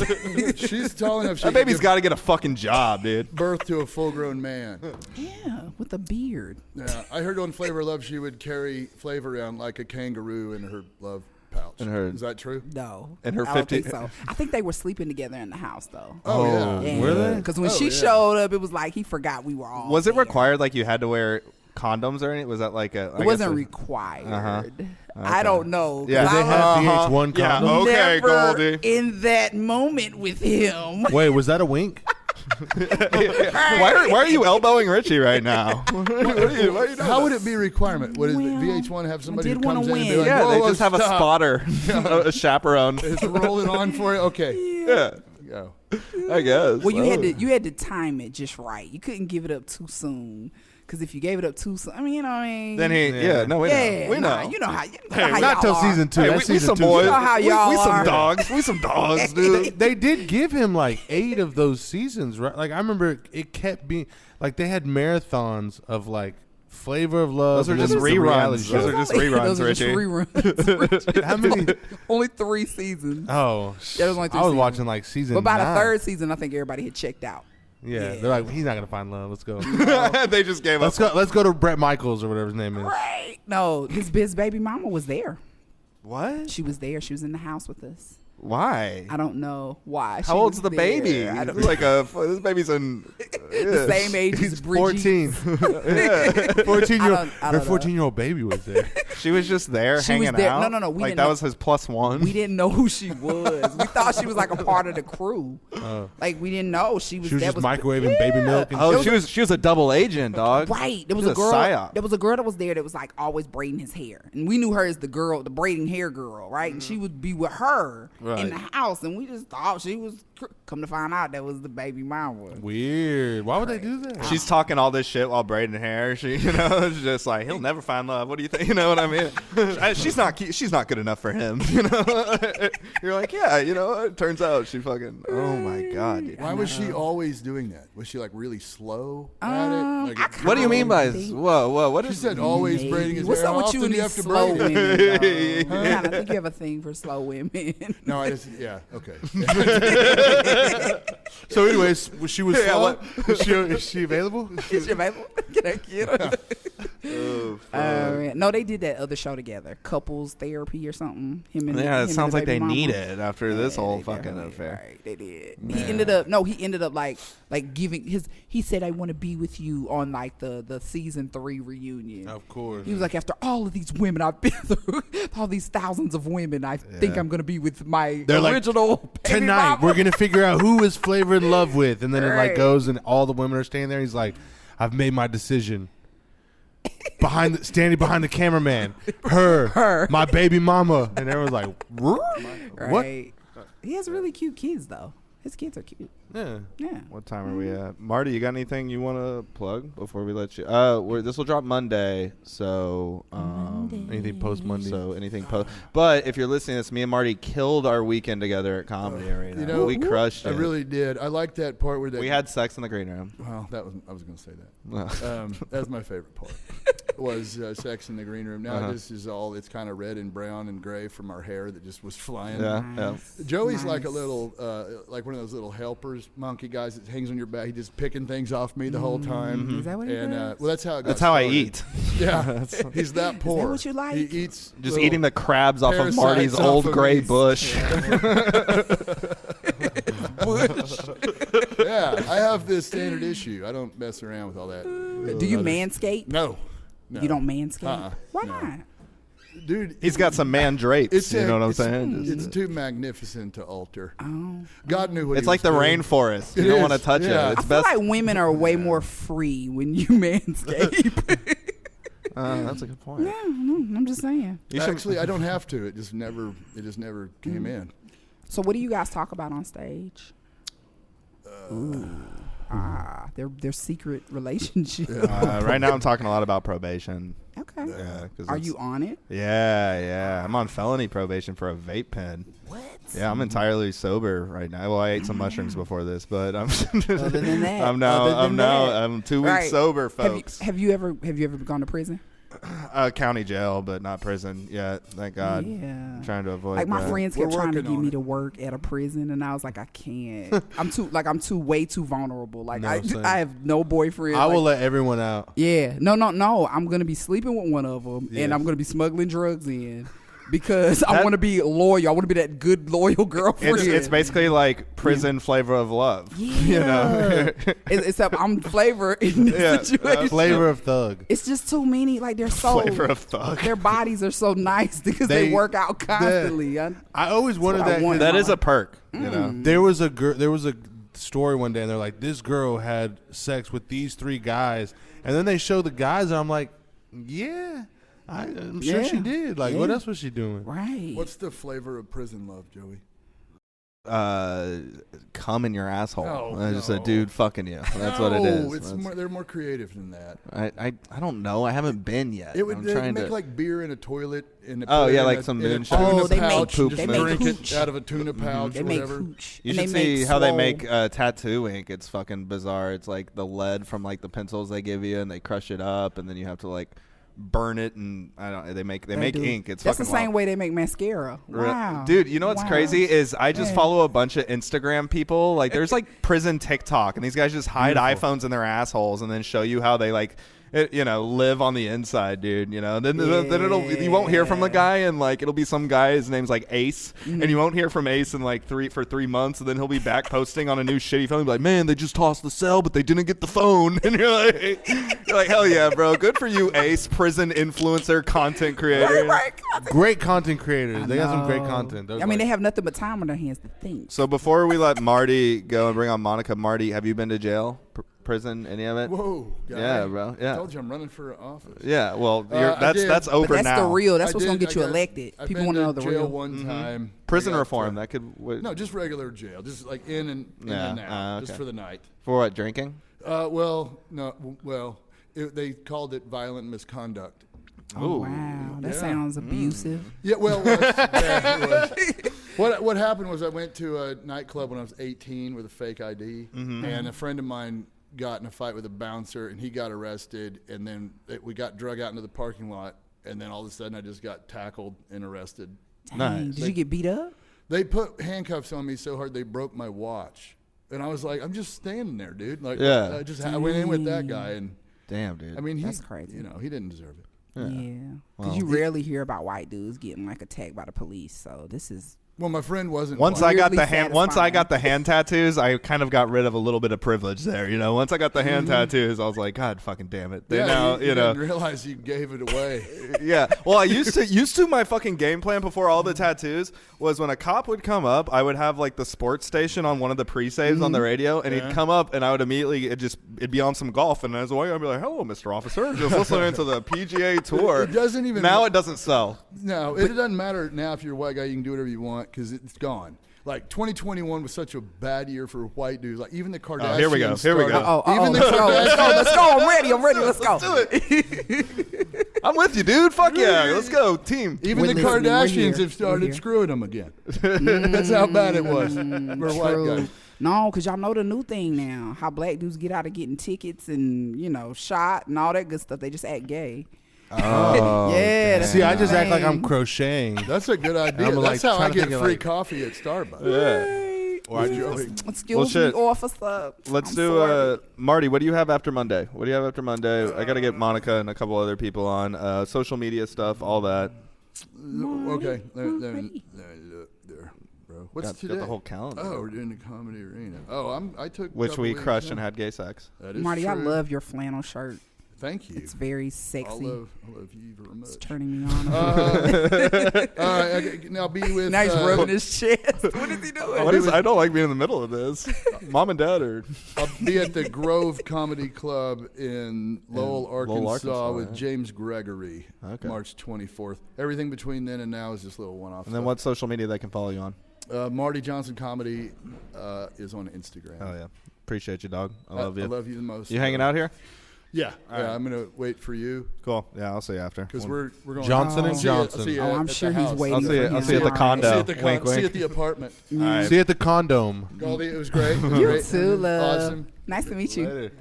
She's telling him she That baby's got to get a fucking job, dude. birth to a full-grown man. Yeah, with a beard. Yeah, I heard on Flavor of Love she would carry Flavor around like a kangaroo in her love pouch. Is that true? No. And her I don't 50 think so. I think they were sleeping together in the house, though. Oh, yeah. Were they? Because when she showed up, it was like he forgot we were all Was it there. required like you had to wear condoms or anything? Was that like a... It wasn't required. I don't know. Yeah. Did they have VH1 Yeah, condoms? okay, Never Goldie. in that moment with him. Wait, was that a wink? Why are you elbowing Richie right now? How would it be a requirement? Would VH1 have somebody I who did wanna comes in and be win. like, Yeah, whoa, they whoa, just have a stop. spotter, a chaperone. It's rolling on for you? Okay. Yeah, Go. I guess. Well, you had to time it just right. You couldn't give it up too soon. Because if you gave it up too soon, I mean, you know what I mean? Then we know. We know. You know how Hey, y'all not till are. season 2. Hey, That's we season some 2. boys. You know how y'all we some are. dogs. We some dogs, dude. They did give him like 8 of those seasons, right? Like I remember it kept being like they had marathons of like Flavor of Love. Those are and just then the reality reruns. shows. Those are just reruns, Those are just Richie. reruns. How many? Only 3 seasons. Oh, There was only 3 I was seasons. watching like season. But by 9. the 3rd season, I think everybody had checked out. Yeah, Yeah. they're like, he's not gonna find love. Let's go. They just gave up. Let's go to Brett Michaels or whatever his name is. Right. No, his baby mama was there. What? She was there. She was in the house with us. Why? I don't know why. How old's the baby? I don't Like this baby's in the same age as He's Bridgie. 14. 14-year-old. I don't Her know. 14-year-old baby was there. She was just there She hanging was there. out. No, we like didn't that know. was his +1. We didn't know who she was. We thought she was like a part of the crew. Like we didn't know she was. She was that just microwaving baby milk. And Oh, shit. she was a double agent, dog. Right. There was She's a girl. psyop. There was a girl that was there that was like always braiding his hair, and we knew her as the girl, the braiding hair girl, right? And she would be with her in the house, and we just thought she was. Come to find out, that was the baby mama. Weird. Why would they do that? She's talking all this shit while braiding hair. She, it's just like he'll never find love. What do you think? You know what I mean? She's not good enough for him. You're like, yeah. It turns out she fucking. Oh my god. Dude. Why was she always doing that? Was she like really slow at it? Like What do you mean by think- whoa? What she is? said always braiding his What's hair. up How with you often and do you these have to slow braid it? women? I think you have a thing for slow women. No, I just, yeah, okay. So, anyways, she was Yeah, slow? what? Is she available? Is she available? Can I get her? No, they did that other show together, couples therapy or something. Him and Yeah, him it sounds and the like they baby mama. need it after this whole they fucking definitely- affair. Right, they did. He ended up like giving his. He said, "I want to be with you on like the season 3 reunion." Of course. He was like, after all of these women I've been through, all these thousands of women, I think I'm gonna be with my They're like, original baby Tonight, mama." we're going to figure out who is Flavor in love with. And then it like Right. goes and all the women are standing there. He's like, I've made my decision. Standing behind the cameraman. Her. My baby mama. And everyone's like, what? Right. He has really cute kids though. His kids are cute. Yeah. Yeah. What time are we at? Marty, you got anything you want to plug before we let you? This will drop Monday, so Anything post Monday. So anything post. But if you're listening to this, me and Marty killed our weekend together at Comedy Arena. We crushed it. I really did. I like that part where We had sex in the green room. Well, I was going to say that. That was my favorite part. Was sex in the green room. Now this is all. It's kind of red and brown and gray from our hair that just was flying. Yeah. Joey's like a little, like one of those little helpers monkey guys that hangs on your back. He's just picking things off me the whole time. Is that what he And does? well, that's how it got That's how I started. eat. Yeah, he's that poor. what you like? He eats Just little eating the crabs off of parasites Marty's off old of gray me. bush. Yeah, I have this standard issue. I don't mess around with all that. Do you manscape? No. You don't manscape? Why no. not? Dude, He's got some man drapes. You know what I'm saying? It's too magnificent to alter. Oh. God knew what It's he like was the doing. rainforest. You It don't want to is, touch yeah. it. It's I feel best. like women are way more free when you manscape. That's a good point. Yeah, I'm just saying. You should- Actually, I don't have to. It just never came in. So what do you guys talk about on stage? Their secret relationship. right now, I'm talking a lot about probation. Okay. Yeah, 'cause Are it's- you on it? Yeah. I'm on felony probation for a vape pen. What? Yeah, I'm entirely sober right now. Well, I ate some mushrooms before this, but I'm Other than that, I'm 2 weeks sober, folks. Have you ever gone to prison? County jail, but not prison yet. Thank God. Yeah. I'm trying to avoid. Like my that. friends kept trying to working get on me it. to work at a prison, and I was like, I can't. I'm way too vulnerable. Like No, same. I have no boyfriend. I will like, let everyone out. Yeah. No. I'm gonna be sleeping with one of them, and I'm gonna be smuggling drugs in. Because I want to be loyal. I want to be that good, loyal girlfriend. It's basically like prison flavor of love. Yeah. You know? Except I'm flavor in this situation. Flavor of thug. It's just too many. Like they're so Flavor of thug. Their bodies are so nice because they work out constantly. I always wondered what I that. want. That is a perk. You know. There was a story one day, and they're like, this girl had sex with these 3 guys, and then they show the guys, and I'm like, yeah. I'm sure she did. Like, what else was she doing? Right. What's the flavor of prison love, Joey? Cum in your asshole. No, Just a dude fucking you. That's what it is. They're more creative than that. I don't know. I haven't been yet. It would I'm they'd trying make to like beer in a toilet. Like some moonshine. Oh, they make pouch and they just make drink hooch. it out of a tuna pouch They or make whatever. hooch. You And should they see make how they swole. make tattoo ink. It's fucking bizarre. It's like the lead from like the pencils they give you, and they crush it up, and then you have to like burn it, and they make ink. It's That's the fucking same wild. way they make mascara. Wow, Dude, you know what's crazy is I just follow a bunch of Instagram people. Like there's like prison TikTok, and these guys just hide iPhones in their assholes and then show you how they like live on the inside, dude. You know, then you won't hear from the guy, and like it'll be some guy. His name's like Ace, and you won't hear from Ace in like 3 months, and then he'll be back posting on a new shitty phone. He'll be like, man, they just tossed the cell, but they didn't get the phone, and you're like, hell yeah, bro, good for you, Ace, prison influencer, content creator. Right. Great content creators. They got some great content. I mean, they have nothing but time on their hands to think. So before we let Marty go and bring on Monica, Marty, have you been to jail? Prison, any of it? Whoa, guy. Yeah, bro. Yeah. I told you I'm running for office. Yeah, well, I did. that's over But that's now. the real. That's I what's did. gonna get you I got- elected. I've People been want to know the to jail real. one time. Prison I got reform. to- That could. No, just regular jail. Just like in and out, just okay. for the night. For what? Drinking? They called it violent misconduct. Oh, wow, that sounds abusive. Yeah, well, it was. What happened was I went to a nightclub when I was 18 with a fake ID, and a friend of mine got in a fight with a bouncer, and he got arrested, and then we got drug out into the parking lot, and then all of a sudden I just got tackled and arrested. Dang, Nice. did you get beat up? They put handcuffs on me so hard they broke my watch, and I was like, I'm just standing there, dude. Like, Yeah. I went in with that guy, and Damn, dude. I mean, That's crazy. You know, he didn't deserve it. Yeah, because you rarely hear about white dudes getting like attacked by the police. So this is Well, my friend wasn't. Once white. I got Weirdly the hand satisfying. tattoos, I kind of got rid of a little bit of privilege there. You know, once I got the hand tattoos, I was like, God, fucking damn it. They now, you didn't realize you gave it away. Yeah. Well, I used to my fucking game plan before all the tattoos was when a cop would come up, I would have like the sports station on one of the pre-saves on the radio, and he'd come up, and I would immediately it'd be on some golf, and as well, I'd be like, "Hello, Mr. Officer," just listening to the PGA Tour. It doesn't even now it doesn't sell. No, it doesn't matter now if you're a white guy. You can do whatever you want because it's gone. Like 2021 was such a bad year for white dudes. Like even the Kardashians. Here we go. Even the let's go. Kardashians. Let's go. I'm ready. Let's go. do it. I'm with you, dude. Fuck yeah. Let's go, team. Even the We're listening. We're Kardashians here. have We're started here. screwing them again. That's how bad it was for white guys. No, because y'all know the new thing now. How black dudes get out of getting tickets and, shot and all that good stuff. They just act gay. Oh, yeah. That's See, I just act like thing. I'm crocheting. That's a good idea. I'm, like, That's how I trying to get think of, free like- coffee at Starbucks. Yeah. Or I'm joking. Excuse shit. me, officer. Let's I'm do sorry. Marty. What do you have after Monday? I got to get Monica and a couple other people on social media stuff, all that. Okay. Let me look there, bro. What's Got today? the whole calendar. Oh, we're doing the comedy arena. Oh, I took. a Which couple we weeks crushed off. and had gay sex. That is Marty, I true. love your flannel shirt. Thank you. It's very I sexy. love you very much. It's turning me on. All right, okay, now be with. Now he's rubbing his chest. What is he doing? I don't like being in the middle of this. Mom and Dad are. I'll be at the Grove Comedy Club in Lowell, Lowell, Arkansas, Arkansas, with yeah. James Gregory, Okay. March 24th. Everything between then and now is just a little one-off. And then what social media they can follow you on? Marty Johnson Comedy is on Instagram. Oh yeah, appreciate you, dog. I love you. I love you the most. You hanging out here? Yeah. I'm gonna wait for you Cool. Yeah, I'll see you after. because we're going Johnson and I'll see you- I'll Johnson. see you Oh, at I'm the sure he's house. waiting. I'll see you at the All condo. See you at the Wink, See you wink. at the apartment. All right. See you at the condom. Goldie, it was great. It was You great. too, love. Awesome. Nice to meet you. Later.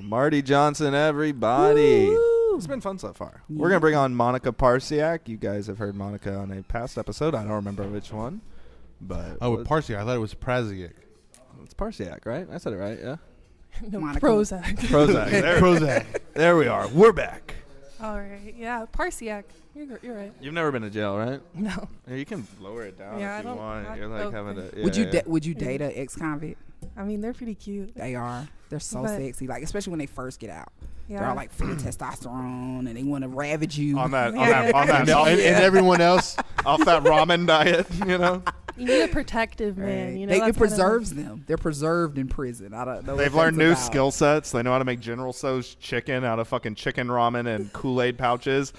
Marty Johnson, everybody. Woo. It's been fun so far. We're going to bring on Monica Parsiak. You guys have heard Monica on a past episode. I don't remember which one. But Oh, with Parsiak. I thought it was Praziak. it's Parsiak, right? I said it right, yeah? No, Monica. Prozac. Prozac. Prozac. There we are. We're back. All right. Yeah, Parsiak. You're right. You've never been to jail, right? No. Yeah, you can lower it down Yeah, if I you don't- want. I- You're like okay. having a. Would you yeah. would you date an ex-convict? I mean, they're pretty cute. They are. They're so But- sexy. Like especially when they first get out. Yeah. They're all like full of testosterone and they want to ravage you. on that And everyone else. off that ramen diet, you know. You need a protective man. You know, it that's kind of preserves them. They're preserved in prison. I don't know. They've what learned that's new about. skill sets. They know how to make General Tso's chicken out of fucking chicken ramen and Kool-Aid pouches.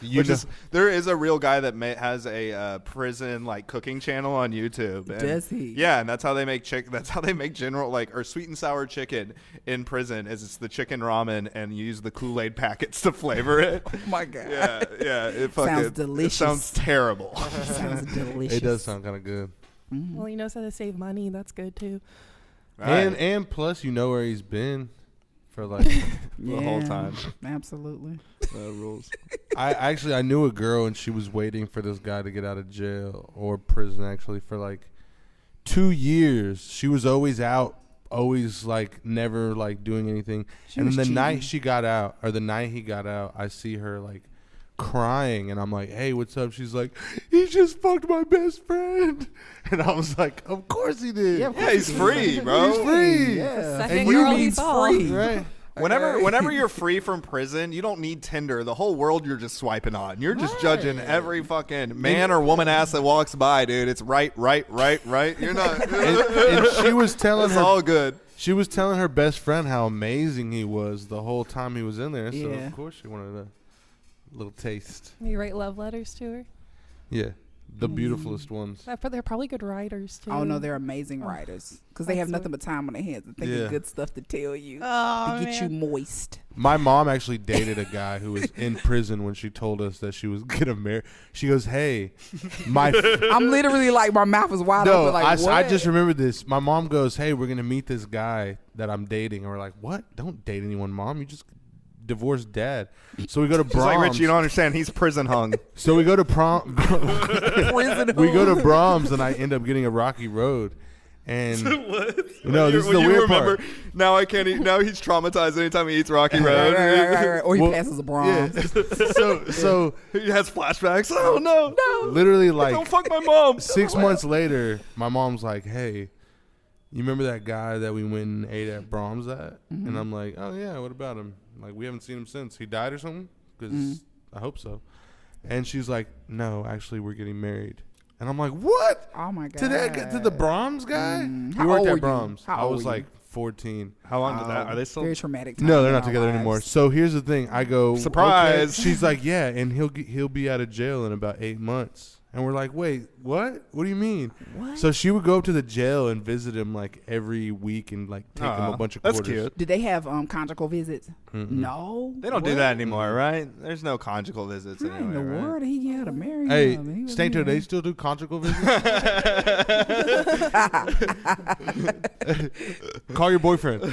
There is a real guy that has a prison like cooking channel on YouTube. And Does he? Yeah, and that's how they make That's how they make General or sweet and sour chicken in prison. Is it's the chicken ramen and you use the Kool-Aid packets to flavor it. Oh my god. Yeah. It Sounds delicious. It sounds terrible. Sounds delicious. It does sound kind of good. Well, he knows how to save money. That's good too. And plus, you know where he's been for like the whole time. Absolutely. Rules. I knew a girl and she was waiting for this guy to get out of jail or prison actually for like 2 years. She was always out, always like never like doing anything. And then the night she got out, or the night he got out, I see her like crying and I'm like, hey, what's up? She's like, he just fucked my best friend. And I was like, of course he did. Yeah, he's free, bro. He's free. Yeah. Second And girl you he means saw. free. Right. Whenever you're free from prison, you don't need Tinder. The whole world you're just swiping on. You're just judging every fucking man or woman ass that walks by, dude. It's right. You're not. And she was telling It's her all good. She was telling her best friend how amazing he was the whole time he was in there. So Yeah. of course she wanted a little taste. You write love letters to her. Yeah, the beautifulest ones. They're probably good writers too. Oh no, they're amazing writers because they have That's nothing but time on their hands to think Yeah. of good stuff to tell you Oh, to get man. you moist. My mom actually dated a guy who was in prison when she told us that she was gonna marry. She goes, "Hey, my." I'm literally like my mouth is wide No, open. Like I what? just remembered this. My mom goes, "Hey, we're gonna meet this guy that I'm dating," and we're like, "What? Don't date anyone, Mom. You just divorced Dad." So we go to It's like Brahms. Rich, you don't understand. He's prison hung. So we go to prom. Prison We go to hood. Brahms, and I end up getting a Rocky Road. And What? No, this is the When you weird remember, part. Now I can't eat. Now he's traumatized anytime he eats Rocky Road. Right. Or he Well, passes a bronze. so He has flashbacks. Oh no! literally Don't like fuck my mom. 6 months later, my mom's like, "Hey, you remember that guy that we went and ate at Brahms at?" And I'm like, "Oh yeah, what about him? Like we haven't seen him since. He died or something? Because I hope so." And she's like, "No, actually, we're getting married." And I'm like, "What? Oh my god. To the Brahms guy? How He worked old were at you? Brahms. How I old was were you? like 14. How long did that? Are they still? Very traumatic. Time No, they're in not our together lives. anymore. So here's the thing. I go, Surprise. okay. She's like, yeah, and he'll be out of jail in about 8 months. And we're like, wait, what? What do you mean? What? So she would go up to the jail and visit him like every week and like take him a bunch of That's quarters. cute. Did they have conjugal visits? No. They don't do What? that anymore, right? There's no conjugal visits How in the anymore. world did he get to marry Hey, him? He was Stanto, here. they still do conjugal visits? Call your boyfriend.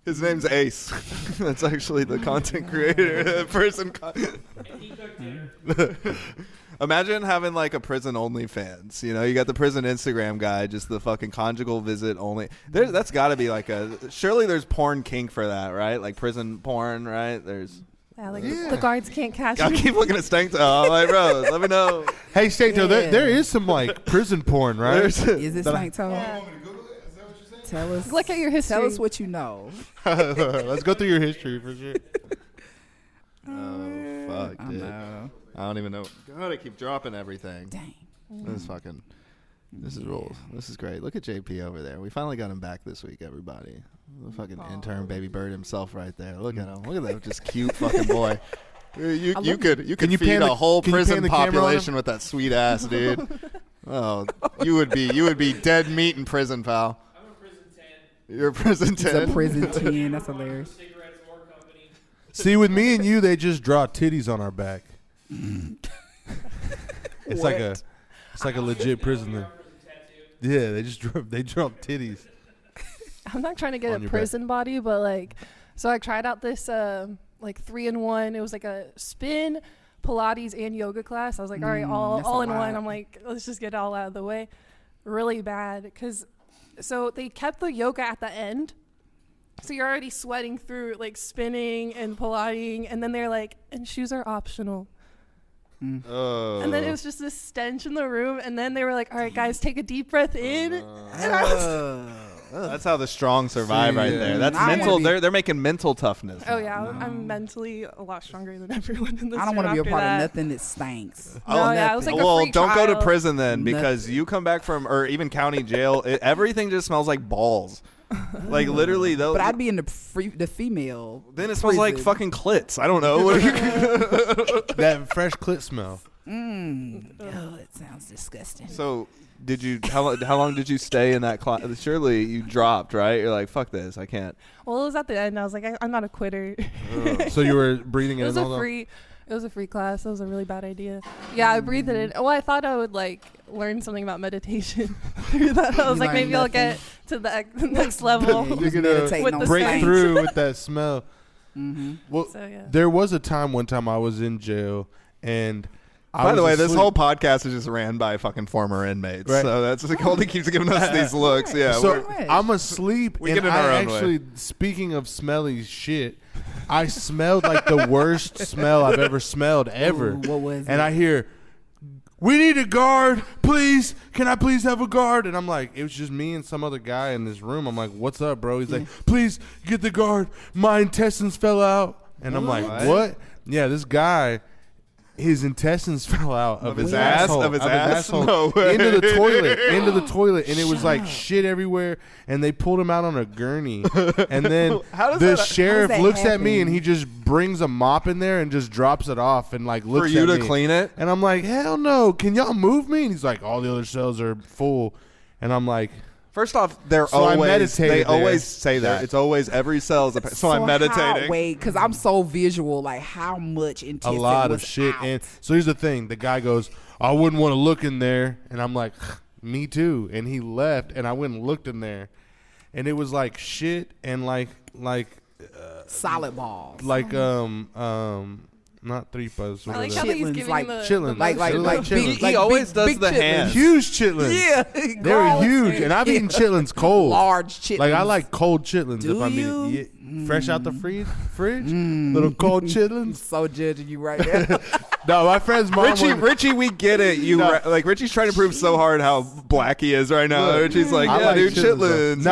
His name's Ace. That's actually the content creator, the person. Imagine having like a prison OnlyFans. You know, you got the prison Instagram guy, just the fucking conjugal visit only. That's got to be like surely there's porn kink for that, right? Like prison porn, right? There's. Yeah, like the guards can't catch I you. keep looking at Stank. Oh, like, bro, let me know. Hey, Stanto, Yeah. there is some like prison porn, right? Is it Stank Toe? Yeah. Tell us. Look at your history. Tell us what you know. Let's go through your history for sure. Oh fuck, I dude. know. I don't even know. God, I keep dropping everything. Dang. This is rules. This is great. Look at JP over there. We finally got him back this week, everybody. The fucking intern baby bird himself right there. Look at him. Look at that just cute fucking boy. You could Can you feed pan a the- whole can you pan prison the camera on him? population with that sweet ass, dude. Oh, you would be dead meat in prison, pal. I'm a prison 10. You're a prison It's a 10. prison 10. That's hilarious. Cigarette See, with me and you, they just draw titties on our back. It's like a legit prison thing. Yeah, they draw titties. I'm not trying to get a prison body, but like, so I tried out this like 3-in-1. It was like a spin, Pilates, and yoga class. I was like, all right, all in one. I'm like, let's just get it all out of the way. Really bad, because so they kept the yoga at the end. So you're already sweating through like spinning and Pilating, and then they're like, and shoes are optional. Oh. And then it was just this stench in the room, and then they were like, all right, guys, take a deep breath in. And I was that's how the strong survive right there. That's I mental. They're making mental toughness. Oh yeah, I'm mentally a lot stronger than everyone in this. I don't want to be a part of nothing that stinks. No, yeah, it was like a well, free don't go to trial. prison then, because you come back from, or even county jail, everything just smells like balls. Like literally, though. But I'd be in the female. Then it smells like prison. fucking clits. I don't know. What are you That fresh clit smell. Oh, it sounds disgusting. So, did you? How long did you stay in that class? Surely you dropped, right? You're like, fuck this, I can't. Well, it was at the end. I was like, I'm not a quitter. So you were breathing It in was and all a that? free. It was a free class. It was a really bad idea. Yeah, I breathed it in. Well, I thought I would like learn something about meditation through that. I was like, maybe I'll get to the next level. You're gonna Meditating with on the break stench. through with that smell. Well, So, yeah. there was a time one time I was in jail, and By the way, this asleep. whole podcast is just ran by fucking former inmates. Right. So that's like Goldie keeps giving us these looks. Yeah. So we're- I'm asleep, We and get in our I own way. actually, speaking of smelly shit, I smelled like the worst smell I've ever smelled ever. Ooh, what was and it? I hear, "We need a guard, please. Can I please have a guard?" And I'm like, it was just me and some other guy in this room. I'm like, "What's up, bro?" He's like, "Please get the guard. My intestines fell out." And I'm like, "What?" Yeah, this guy. His intestines fell out of his ass? asshole. Of his ass? asshole No way. into the toilet, and it was like shit everywhere. And they pulled him out on a gurney. And then How does the that- sheriff how does that looks at me, happen? and he just brings a mop in there and just drops it off and like looks For you at to me. clean it? And I'm like, hell no! Can y'all move me? And he's like, all the other cells are full. And I'm like, First off, they're So I always meditated they there. always say that. It's always every cell is a so I'm meditating. Wait, because I'm so visual, like how much a intestine lot was of shit. out. And so here's the thing: the guy goes, "I wouldn't want to look in there," and I'm like, "Me too." And he left, and I went and looked in there, and it was like shit and like solid balls. not tripas. I like what how are they? he's Chitlins, giving like the chitlins. like They're like big, chitlins. He always does big the chitlins. hand. Huge chitlins. Yeah, They were gross. huge, and I've eaten chitlins cold. Large chitlins. Like I like cold chitlins Do if I'm you? eating fresh out the fridge. Little cold I'm chitlins. so judging you right now. No, my friend's mom. Richie, we get it. Like Richie's trying to prove so hard how black he is right now. Look, Richie's like, I yeah, like dude, chitlins, chitlins. though.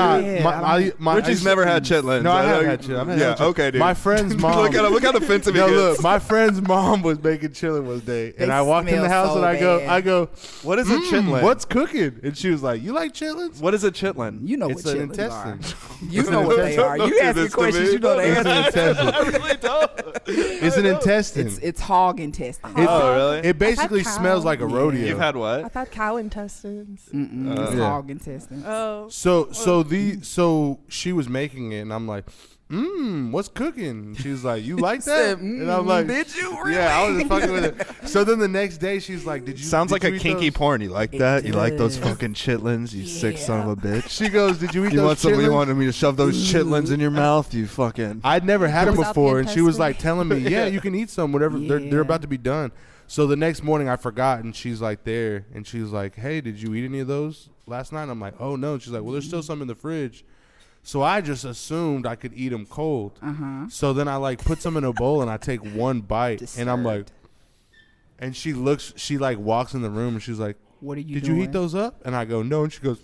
Nah, Yeah, my Richie's never had chitlins. No, I know have you- had chitlins. I've had Yeah, chitlins. okay, dude. My friend's mom. look at him. Look how defensive he No, gets. look, my friend's mom was making chitlin one day, and They I walked in the smell house so and I bad. go, What is a chitlin? What's cooking? And she was like, "You like chitlins?" What is a chitlin? You know It's what an chitlins intestine. are. You know what they are. Don't You do ask me this to questions, me. you know the It's an answer. intestine. I really don't. It's an intestine. It's hog intestine. Oh, really? It basically cow. smells like a rodeo. You've had what? I've had cow intestines. It's Yeah. hog intestine. Oh, So she was making it, and I'm like, what's cooking? And she was like, "You like that?" Said, And I'm like, did you really? "Yeah, I was just fucking with it." So then the next day, she's like, "Did you?" Sounds did like you a eat kinky those? porn. You like It that? You like those does. fucking chitlins? You sick son of a bitch. She goes, "Did you eat You those want some? You chitlins?" wanted me to shove those chitlins in your mouth? You fucking. I'd never had them Without the before, and she was intestine. like telling me, "Yeah, you can eat some. Whatever. They're Yeah. about to be done." So the next morning, I forgot, and she's like there, and she's like, "Hey, did you eat any of those last night?" And I'm like, "Oh no." And she's like, "Well, there's still some in the fridge." So I just assumed I could eat them cold. So then I like put some in a bowl and I take one bite, and I'm like, and she like walks in the room and she's like, What are you "Did doing? you eat those up?" And I go, "No." And she goes,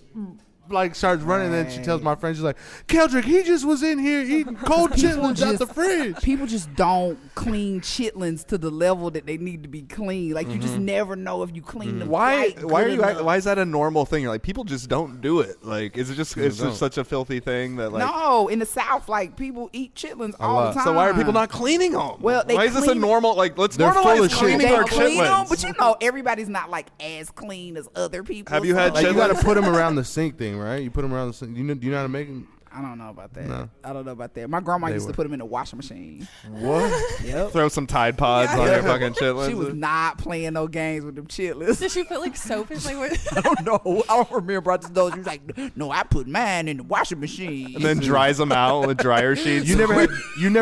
like starts running, and then she tells my friend, she's like, "Keldrick, he just was in here eating cold chitlins out the fridge." People just don't clean chitlins to the level that they need to be clean. Like you just never know if you clean them. Why? right Why are good you? enough. Why is that a normal thing? You're like people just don't do it. Like is it just? It's don't. just such a filthy thing that like. No, in the South, like people eat chitlins all lot. the time. So why are people not cleaning them? Well, they why is this a clean- normal? Like let's They're full normalize of shit. cleaning They our clean them, chitlins. but you know everybody's not like as clean as other people. Have you had Like you got to chitlins? put them around the sink thing, right? You put them around the sink. Do you know how to make them? I don't know about that. No. I don't know about that. My grandma They used were. to put them in the washing machine. What? Yep. Throw some Tide Pods on your fucking chitlins. She was not playing no games with them chitlins. Did she put like soap in? Like what? I don't know. I don't remember. I just know she was like, no, I put mine in the washing machine. And then dries them out with dryer sheets. You never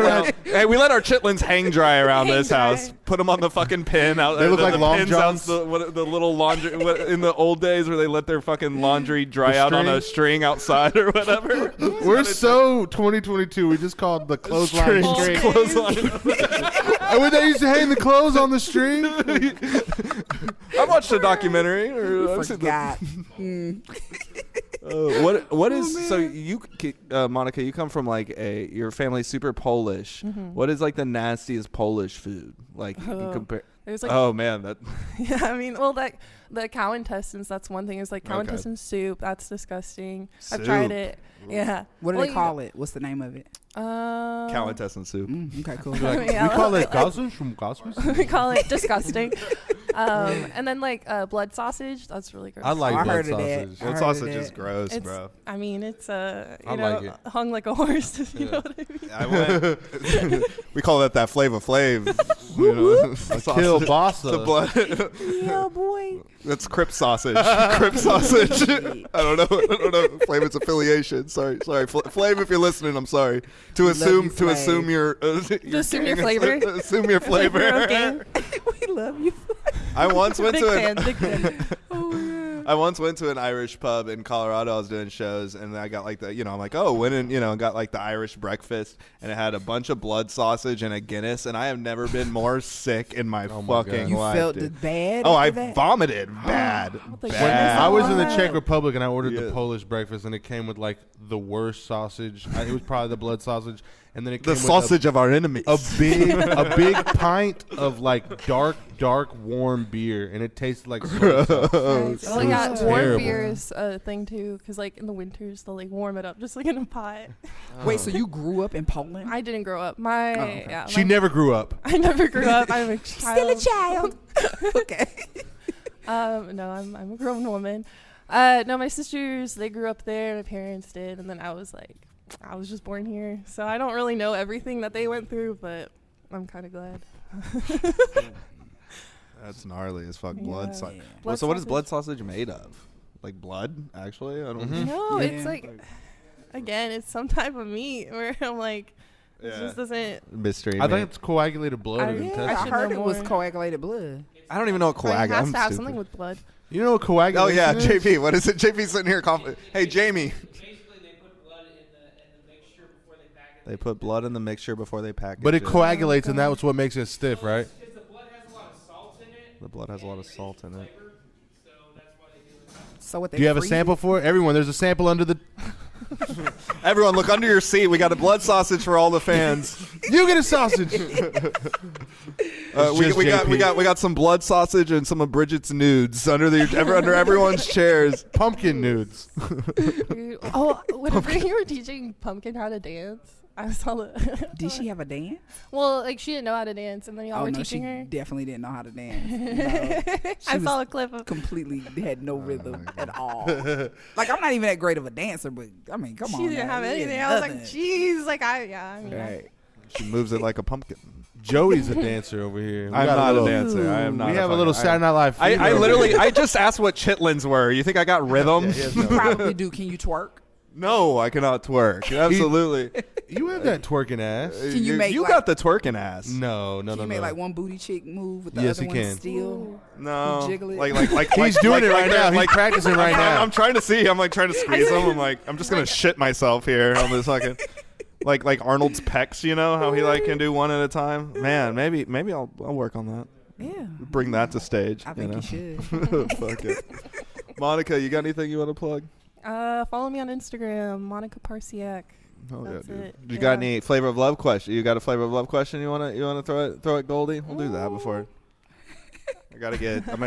had. Hey, we let our chitlins hang dry around Hang this dry. house. Put them on the fucking pin out. They look like long pins johns. out the little laundry in the old days where they let their fucking laundry dry The out on string? a string outside or whatever. We're so 2022. We just called the clothesline String. string. Clothesline. And when they used to hang the clothes on the string. I watched a documentary. Or I've seen Forgot. what is so you Monica? You come from like your family's super Polish. What is like the nastiest Polish food? Like you compare. There's like, Oh man, that yeah, I mean, well, that the cow intestines. That's one thing. Is like cow Okay. intestine soup. That's disgusting. Soup. I've tried it. Yeah. What do Well, they call it? What's the name of it? cow intestine soup. Okay, cool. Like, Yeah, we call it Gaussian from Gaussian. we call it disgusting. And then like blood sausage. That's really gross. I like I blood heard of that. sausage. I Blood heard sausage of is that. gross, It's, bro. I mean, it's I you know, like it. hung like a horse. You know what I mean? I went. We call that Flava Flav. You know, Kill sausage. Bossa. The blood. Yeah, boy. That's Crip sausage. Crip sausage. I don't know Flavor's affiliation. Sorry. Flav, if you're listening, I'm sorry. To assume your assume your flavor. Assume your flavor. of game. We love you. I once went Big to fan. Big fan. I once went to an Irish pub in Colorado. I was doing shows, and I got like the, I'm like, oh, got like the Irish breakfast, and it had a bunch of blood sausage and a Guinness, and I have never been more sick in my Oh my fucking God. You life. felt dude. it bad. Oh, I after that? vomited bad. the Bad. I was in the Czech Republic and I ordered Yeah. the Polish breakfast and it came with like the worst sausage. It was probably the blood sausage, and then it came The sausage of our enemies. with a big pint of like dark warm beer, and it tasted like soy sauce. Nice. Oh yeah, was warm terrible. beer is a thing too, because like in the winters they'll like warm it up just like in a pot. Wait, so you grew up in Poland? I didn't grow up. My okay. yeah, She my- never grew up. I never grew up. I'm a child. Still a child. Okay. No, I'm a grown woman. No, my sisters, they grew up there. My parents did, and then I was just born here, so I don't really know everything that they went through, but I'm kind of glad. That's gnarly as fuck. Yeah. Blood sausage. Yeah. Well, so what is sausage. blood sausage made of? Like blood, actually? I don't Mhm. No, Yeah. it's like, again, it's some type of meat where I'm like, it Yeah. just doesn't. Mystery. I man. think it's coagulated blood. I- or yeah, intestine. I should heard know it was more. coagulated blood. I don't even know what It coagulate. has I'm to have stupid. something with blood. You know what coagulation Oh yeah, is? JP. What is it? JP's sitting here. Hey, Jamie. Basically, they put blood in the mixture before they pack it. They put blood in the mixture before they package But it it. coagulates, and that's what makes it stiff, right? Because the blood has a lot of salt in it. The blood has a lot of salt in it. Flavor, so that's why they do it. So what? They Do you have a freeze sample it? for it? Everyone, there's a sample under the. Everyone, look under your seat. We got a blood sausage for all the fans. You get a sausage. We just got JP. some blood sausage and some of Bridget's nudes under under everyone's chairs. Pumpkin nudes. Oh, whenever you were teaching Pumpkin how to dance, I saw the. Did she have a dance? Well, like she didn't know how to dance, and then y'all were no, teaching she her. definitely didn't know how to dance. No. I was saw a clip of. completely had no rhythm at all. Like I'm not even that great of a dancer, but I mean, come on. She didn't now. have You anything. had I was like, nothing. jeez, like I mean, Right. She moves it like a pumpkin. Joey's a dancer over here. We I'm got not a little- dancer. I am not. We have a little Saturday Night Live. I fever over literally, here. I just asked what chitlins were. You think I got rhythm? Yeah, he has You no- probably do. Can you twerk? No, I cannot twerk. Absolutely. You have that twerking ass. Can you make, You like- got the twerking ass. No. Can you make like one booty chick move with the Yes, other he one can. still? No. Jiggle it. Like He's doing it right now. He's practicing right now. I'm trying to see. I'm like trying to squeeze him. I'm just gonna shit myself here on this fucking. Like Arnold's pecs, you know how he like can do one at a time. Man, maybe I'll work on that. Yeah. Bring that to stage. I think you should. Fuck it. Monica, you got anything you want to plug? Follow me on Instagram, Monica Parsiak. Oh That's yeah, dude. it. You Yeah. got any flavor of love question? You got a flavor of love question you wanna throw at Goldie? We'll do that before. I'm gonna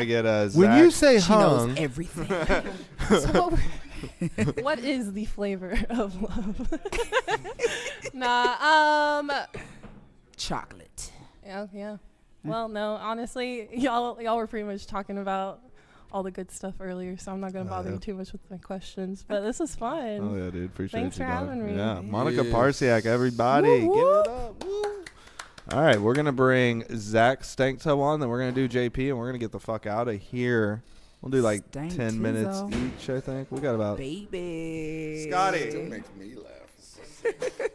get Zach. When you say She knows hung, everything. So, what is the flavor of love? Chocolate. Yeah. Well, no, honestly, y'all were pretty much talking about all the good stuff earlier, so I'm not going to bother you too much with my questions. But this is fun. Oh, yeah, dude. Appreciate Thanks you, for having me. Yeah, Monica Parsiak, everybody. Woo, Give woo. it up. Woo. All right, we're going to bring Zach Stanktoe on, then we're going to do JP, and we're going to get the fuck out of here. We'll do like 10 minutes each, I think. We got about... Baby. Scotty. It makes me laugh.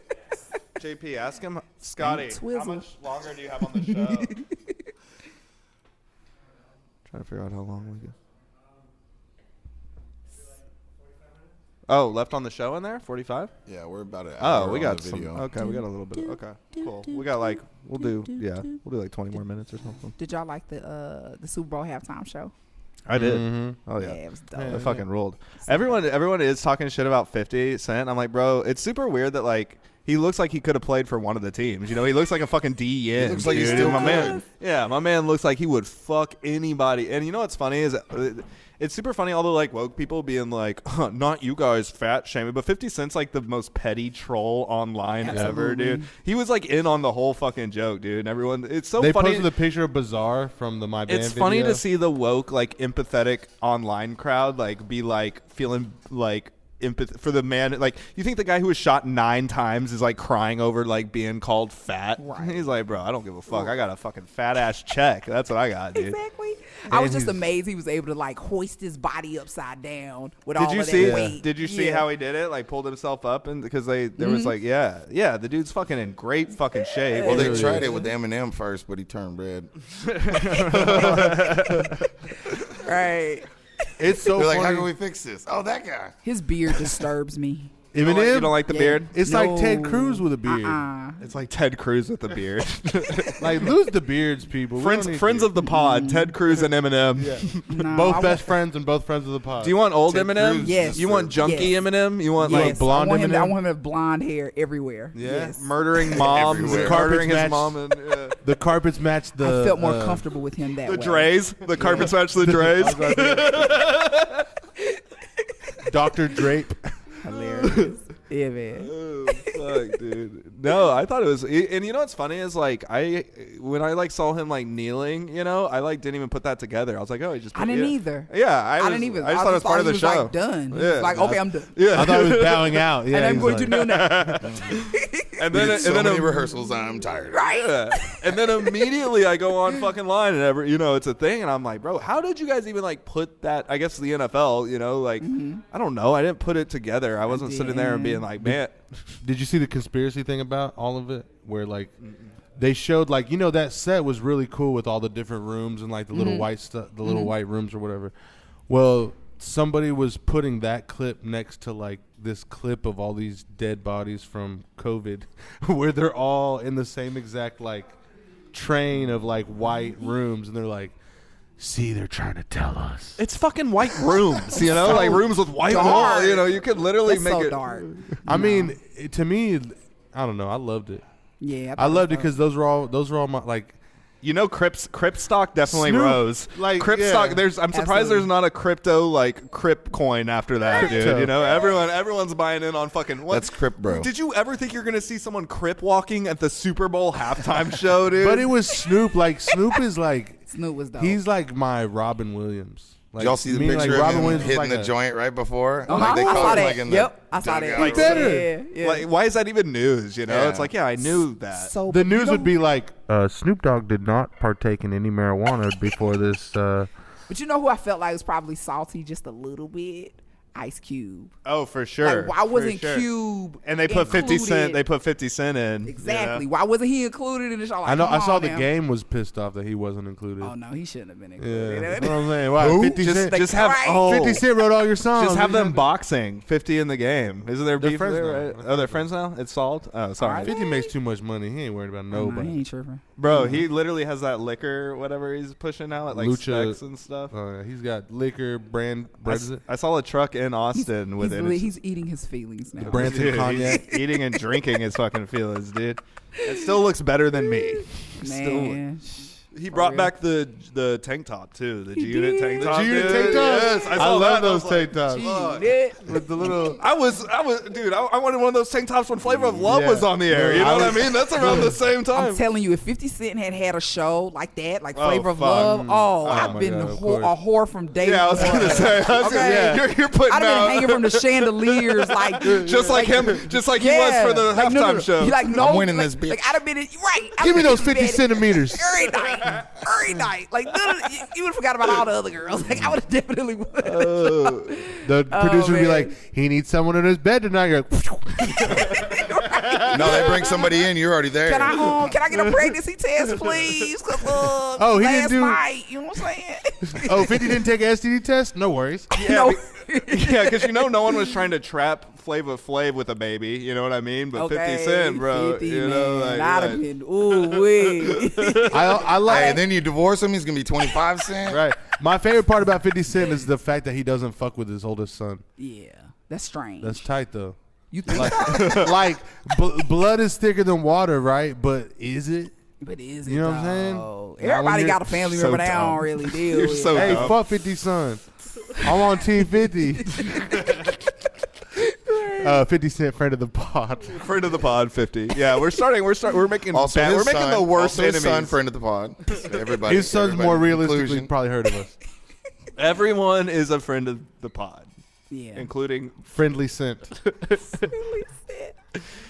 JP, ask him, Scotty, how Twizzle. much longer do you have on the show? Trying to figure out how long we go. Oh, left on the show in there? 45? Yeah, we're about an hour. Oh, we got the some. video. Okay, we got a little bit. Okay, cool. We got like, we'll do like 20 more minutes or something. Did y'all like the Super Bowl halftime show? I did. Mm-hmm. Oh, yeah. It was dope. It fucking ruled. Everyone is talking shit about 50 Cent. I'm like, bro, it's super weird that like he looks like he could have played for one of the teams. You know, he looks like a fucking DN. He looks like he's dude. still my good. man. Yeah, my man looks like he would fuck anybody. And you know what's funny is it's super funny. All the like woke people being like, not you guys fat shaming, but 50 Cent's like the most petty troll online ever, dude. He was like in on the whole fucking joke, dude. And everyone, it's so They funny. posted the picture of Bizarre from the My Band It's video. funny to see the woke, like empathetic online crowd, like be like feeling like empathy for the man. Like, you think the guy who was shot 9 times is like crying over like being called fat? Right. He's like, bro, I don't give a fuck. I got a fucking fat ass check. That's what I got, dude. Exactly. I was just amazed he was able to like hoist his body upside down with all Did you of see? that weight. Did you see Yeah. how he did it? Like pulled himself up, and because there was like, yeah, the dude's fucking in great fucking shape. Well, they tried it with Eminem first, but he turned red. Right. It's so They're funny. like, how can we fix this? Oh, that guy. His beard disturbs me. You don't like the Yeah. beard? It's like Ted Cruz with a beard. It's like Ted Cruz with the beard. Like, lose the beards, people. We don't need friends to. of the pod, Ted Cruz and Eminem. No, both I best friends and both friends of the pod. Do you want old Ted Eminem? Cruz Yes. You want junky Yes. Eminem? You want Yes, like blonde I want him. Eminem? I want him to have blonde hair everywhere. yeah, Yes. murdering moms, Everywhere. murdering his Carpets mom, and the carpets match the. I felt more comfortable with him that the way. Dre's. The carpets match the Dre's. Dr. Drape. Hilarious. Yeah, man. Oh, fuck, dude. No, I thought it was, and you know what's funny is like when I like saw him like kneeling, you know, I like didn't even put that together. I was like, oh, he just. I didn't either. Yeah, I didn't even. I just thought it was part of the he show. Like done. He Yeah. was like, okay, I'm done. Yeah, I thought he was bowing out. Yeah, And I'm he's going like, to kneel now. and We then did so many rehearsals. I'm tired. Right. Yeah. And then immediately I go on fucking line and it's a thing, and I'm like, bro, how did you guys even like put that? I guess the NFL, you know, like I don't know, I didn't put it together. I wasn't sitting there and being like, man. Did you see the conspiracy thing about all of it? Where like they showed like, you know, that set was really cool with all the different rooms and like the little white stuff, the little white rooms or whatever. Well, somebody was putting that clip next to like this clip of all these dead bodies from COVID, where they're all in the same exact like train of like white rooms, and they're like, see, they're trying to tell us. It's fucking white rooms, you know, like rooms with white walls. You know, you could literally That's make so it dark. I mean, to me, I don't know. I loved it. Yeah, I loved it because those were all my like. You know, Crip stock definitely Snoop, rose. like, Crip yeah. stock. I'm surprised Absolutely. there's not a crypto like Cripcoin after that, dude. You know, everyone's buying in on fucking. What? That's Crip, bro. Did you ever think you're gonna see someone Crip walking at the Super Bowl halftime show, dude? But it was Snoop. Like Snoop is like Snoop was dope. he's like my Robin Williams. Like, Did y'all see the me, picture like, of Robin him Williams was hitting like the joint right before? I Like they saw caught him that. like in the Yep, I saw that. dugout Like, or whatever. Yeah, yeah. Like, why is that even news? You know, Yeah. it's like, yeah, I knew that. So The you news know- would be like, Snoop Dogg did not partake in any marijuana before this. But you know who I felt like was probably salty just a little bit? Ice Cube. Oh, for sure. Like, why wasn't For sure. Cube? And they put 50 Cent. included? They put 50 Cent in. Exactly. You know? Why wasn't he included in the show? Like, I know. come I saw on the now. game was pissed off that he wasn't included. Oh no, he shouldn't have been Yeah, included. that's what I'm saying. Why? Who? 50 Cent. Just have Right. 50 Cent wrote all your songs. Just have What them you boxing. 50 in the game. Isn't there They're beef friends there? now. Right? Oh, they're friends now. It's solved. Oh, sorry, 50 makes too much money. He ain't worried about No, nobody. he ain't tripping. bro. He literally has that liquor, whatever he's pushing out at like Lucha- Specs and stuff. Oh, yeah, he's got liquor, brand, I saw a truck in Austin with it. He's eating his feelings now. Branson Dude, cognac. he's eating and drinking his fucking feelings, dude. It still looks better than me. Man, He brought back the tank top too. The G-Unit tank top. G-Unit tank top. Yes, I love that. those tank tops. With the little. I wanted one of those tank tops when Flavor of Love was on the air. You know what I mean? That's around the same time. I'm telling you, if 50 Cent had a show like that, like Flavor of fuck. Love, I've my been God, a of course. whore from day one. Yeah, I was gonna say. You're putting I've out been hanging from the chandeliers, like just like him, just like he was for the like, halftime show. He like, no, I'm winning like, this bitch. Like I'd have been right. Give me those 50 centimeters. Every night. Like you would have forgot about all the other girls. Like I would have definitely would. The producer would be like, he needs someone in his bed tonight. You're like, No, they bring somebody in. You're already there. Can I get a pregnancy test, please? 'Cause, he last didn't do. night, you know what I'm saying? 50 didn't take an STD test? No worries. No. Yeah, because no one was trying to trap Flavor Flav with a baby. You know what I mean? But 50 Cent, bro. 50, you know, man. like, I'd have been, ooh wee. I like. Hey, and then you divorce him. He's gonna be 25 cents. Right. My favorite part about 50 Cent is the fact that he doesn't fuck with his oldest son. Yeah, that's strange. That's tight though. You think Like blood is thicker than water, right? But is it? But is it? You know what I'm saying? though? Now, when Everybody you're got a family so member that dumb. don't really deal You're with. so Hey, dumb. fuck 50 son. I'm on team 50. 50 Cent friend of the pod. Friend of the pod, 50. Yeah, we're making Also, we're making the worst also his enemies. son, friend of the pod. Everybody. His son's everybody more in realistically conclusion. probably heard of us. Everyone is a friend of the pod, Yeah. including. Friendly Cent.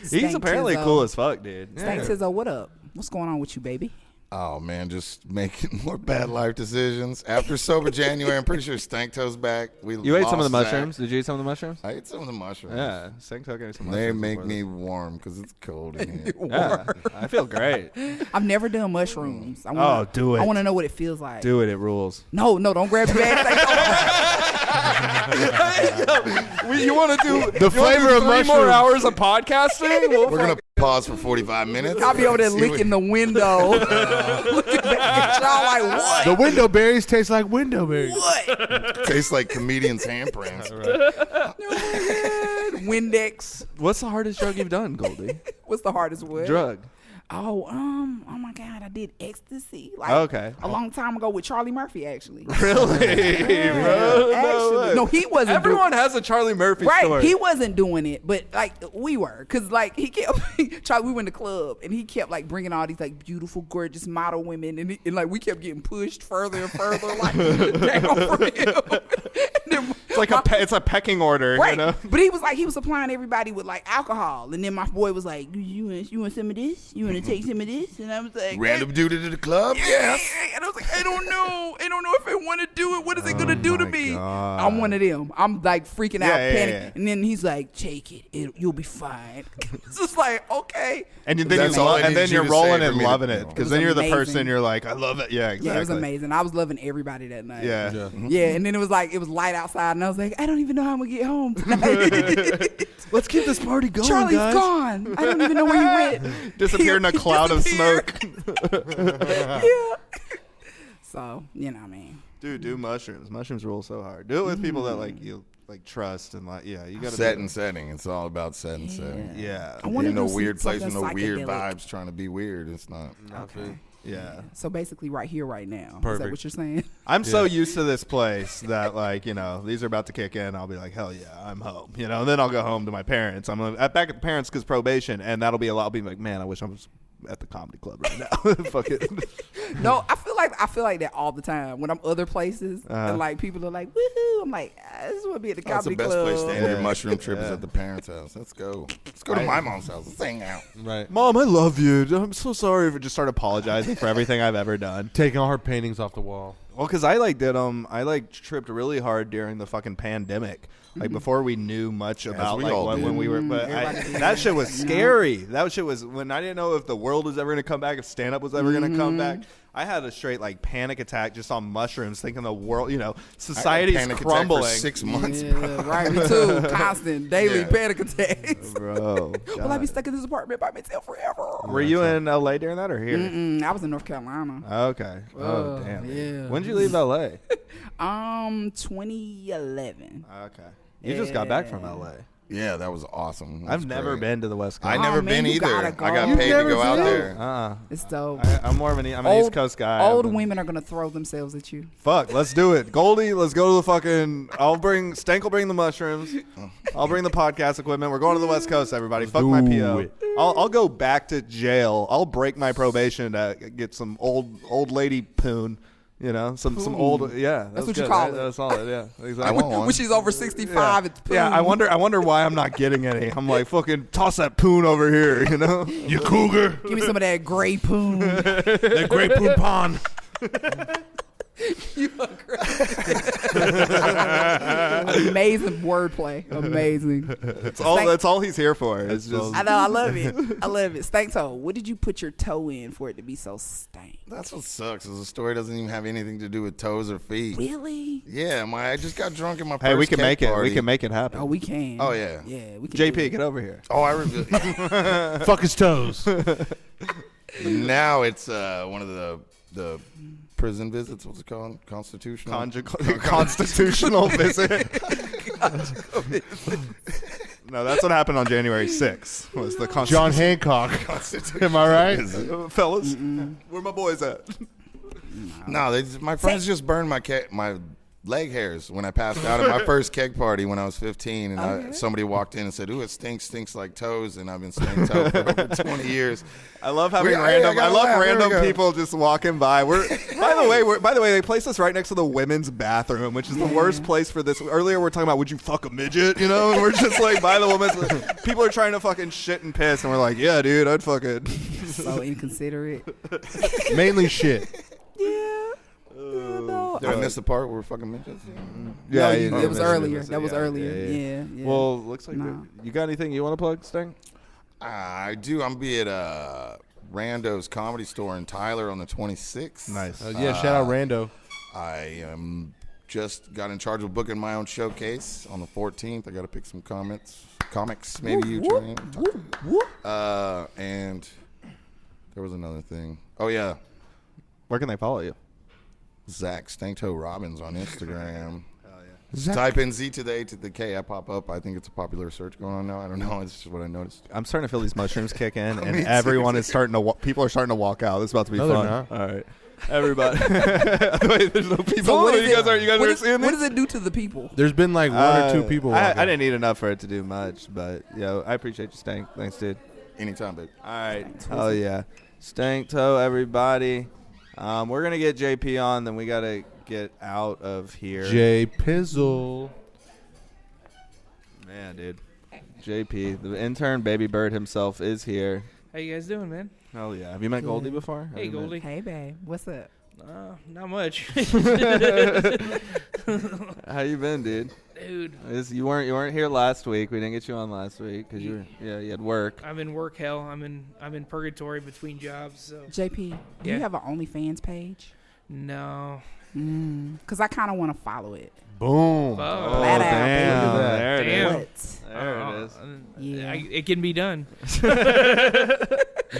He's apparently cool as fuck, dude. Stank Tizzo, what up? What's going on with you, baby? Oh man, just making more bad life decisions. After sober January, I'm pretty sure Stank Toe's back. You ate some of the lost Zach. mushrooms? Did you eat some of the mushrooms? I ate some of the mushrooms. Yeah, Stank Toe gave me some They mushrooms. make before me this. warm because it's cold in here. Yeah, I feel great. I've never done mushrooms. Do it. I want to know what it feels like. Do it rules. No, don't grab your bag. You want to do The flavor of 3 more mushrooms. hours of podcasting? We're gonna pause for 45 minutes. I'll be over there See what- licking the window. Looking back at y'all like, what? The window berries taste like window berries. What? Tastes like comedians' handprints. Windex. What's the hardest drug you've done, Goldie? What's the hardest one? Drug. Oh my God, I did ecstasy. Like, Okay. A long time ago with Charlie Murphy, actually. Really, bro? Actually, no, he wasn't. Everyone has a Charlie Murphy Right, story. he wasn't doing it, but like we were, cause like he kept. Charlie, we went to club and he kept like bringing all these like beautiful, gorgeous model women, and like we kept getting pushed further and further, like down from him. And then It's like it's a pecking order, right, you know. but he was supplying everybody with like alcohol, and then my boy was like, "You want some of this? You want to take some of this?" And I was like, Random dude to the club? Yes. And I was like, I don't know if I want to do it. What is it gonna do to me? God. I'm one of them. I'm like freaking out, Yeah, panic. yeah. And then he's like, take it. You'll be fine. It's just like, okay. And then That's all I need you're you to rolling say for and me to loving it know. because It then was you're the amazing. person. You're like, I love it. Yeah, exactly. Yeah, it was amazing. I was loving everybody that night. Yeah. Yeah, and then it was light outside, and I was like, I don't even know how I'm gonna get home tonight. Let's keep this party going, Charlie's guys. gone. I don't even know where he went. Disappeared in a He cloud of disappeared. smoke. Yeah. So you know what I mean. Dude, do mushrooms. Mushrooms roll so hard. Do it with people that like you like trust and like you gotta Set do and it. setting. It's all about set and setting. Yeah. I wanna In no do weird place with something no weird psychedelic. vibes trying to be weird. It's not. Okay. Yeah. So basically, right here, right now. Is that Perfect. what you're saying? I'm so used to this place that like, these are about to kick in. I'll be like, hell yeah, I'm home. And then I'll go home to my parents. I'm back at the parents because probation, and that'll be a lot. I'll be like, man, I wish I was at the comedy club right now. Fuck it. No, I feel like that all the time when I'm other places and like people are like, woohoo! I'm like, I just want to be at the That's the comedy best club. place to end your Yeah. mushroom trip is at the parents' house. Let's go. Let's go to my mom's house. Let's hang out. Right. Mom, I love you. I'm so sorry for just start apologizing for everything I've ever done. Taking all her paintings off the wall. Well, because I tripped really hard during the fucking pandemic. Like before we knew much about we like all when did. we were, but Everybody did. that shit was scary. That shit was when I didn't know if the world was ever gonna come back, if stand up was ever gonna come back. I had a straight like panic attack just on mushrooms, thinking the world, society's I had a panic crumbling. attack for 6 months. Yeah, right. Me too. Constant, daily Yeah. panic attacks. Bro, Will I be stuck in this apartment by myself forever? were you in LA during that or here? I was in North Carolina. Okay. Oh damn. yeah. When did you leave LA? 2011. Okay. You just got back from LA. Yeah, that was awesome. I've never been to the West Coast. I never been you either. gotta go. I got You've paid to never go out been? there. It's dope. I'm more of an East Coast guy. Old women are gonna throw themselves at you. Fuck, let's do it. Goldie, let's go to the fucking. Stank will bring the mushrooms. I'll bring the podcast equipment. We're going to the West Coast, everybody. Fuck my PO. I'll go back to jail. I'll break my probation to get some old lady poon. You know, some old, That's what you call it. That's solid, yeah. Exactly. I want one. When she's over 65, it's poon. Yeah, I wonder why I'm not getting any. I'm like, fucking toss that poon over here, you know? You cougar. Give me some of that gray poon. That great poon pond. You are crazy. Amazing wordplay. Amazing. That's all he's here for. It's just. I know. I love it. I love it. Stank toe. What did you put your toe in for it to be so stank? That's what sucks. Is the story doesn't even have anything to do with toes or feet. Really? Yeah, I just got drunk in my first Hey, we can keg make it. party. We can make it happen. Oh, we can. Oh, yeah. Yeah, we can. JP, get over here. Oh, I remember. Fuck his toes. Now it's one of the prison visits. What's it called? Constitutional. Constitutional visit. No, that's what happened on January 6th. Was the John Hancock. Am I right? Fellas, where my boys at? No, my friends just burned my leg hairs when I passed out at my first keg party when I was 15, and somebody walked in and said, "Ooh, it stinks like toes," and I've been stank toe for over 20 years. I love having random people just walking by. By the way, they placed us right next to the women's bathroom, which is the worst place for this. Earlier, we were talking about, would you fuck a midget? You know, and we're just like by the women's. People are trying to fucking shit and piss, and we're like, yeah, dude, I'd fuck it. So inconsiderate. Mainly shit. Yeah. No. Did I miss the part where we're fucking midgets? Yeah, it was earlier. That was earlier. Yeah. Well, looks like you got anything you want to plug, Sting? I do. I'm be at Rando's Comedy Store in Tyler on the 26th. Nice. Yeah, shout out Rando. I just got in charge of booking my own showcase on the 14th. I got to pick some comics. Maybe you try and there was another thing. Oh yeah, Where can they follow you? Zach Stanktoe Robbins on Instagram. Zach. Type in Z to the A to the K. I pop up. I think it's a popular search going on now. I don't know. It's just what I noticed. I'm starting to feel these mushrooms kick in, and everyone is starting to. People are starting to walk out. This is about to be fun. Not. All right, everybody. Wait, there's no people. So what you guys are seeing what this? does it do to the people? There's been like one or two people. I didn't eat enough for it to do much, but I appreciate you, Stank. Thanks, dude. Anytime, babe. All right. Hell yeah. Stank toe, everybody. We're going to get JP on, then we got to get out of here. J Pizzle. Man, dude. JP, the intern baby bird himself, is here. How you guys doing, man? Hell yeah. Have you met Goldie before? Hey, Goldie. Hey, babe. What's up? Not much. How you been, dude? Dude. You weren't here last week. We didn't get you on last week because you had work. I'm in work hell. I'm in purgatory between jobs. So. JP, do you have an OnlyFans page? No. Because I kind of want to follow it. Boom. Flat out, damn. baby. There it Damn. is. There it is. Yeah. It can be done.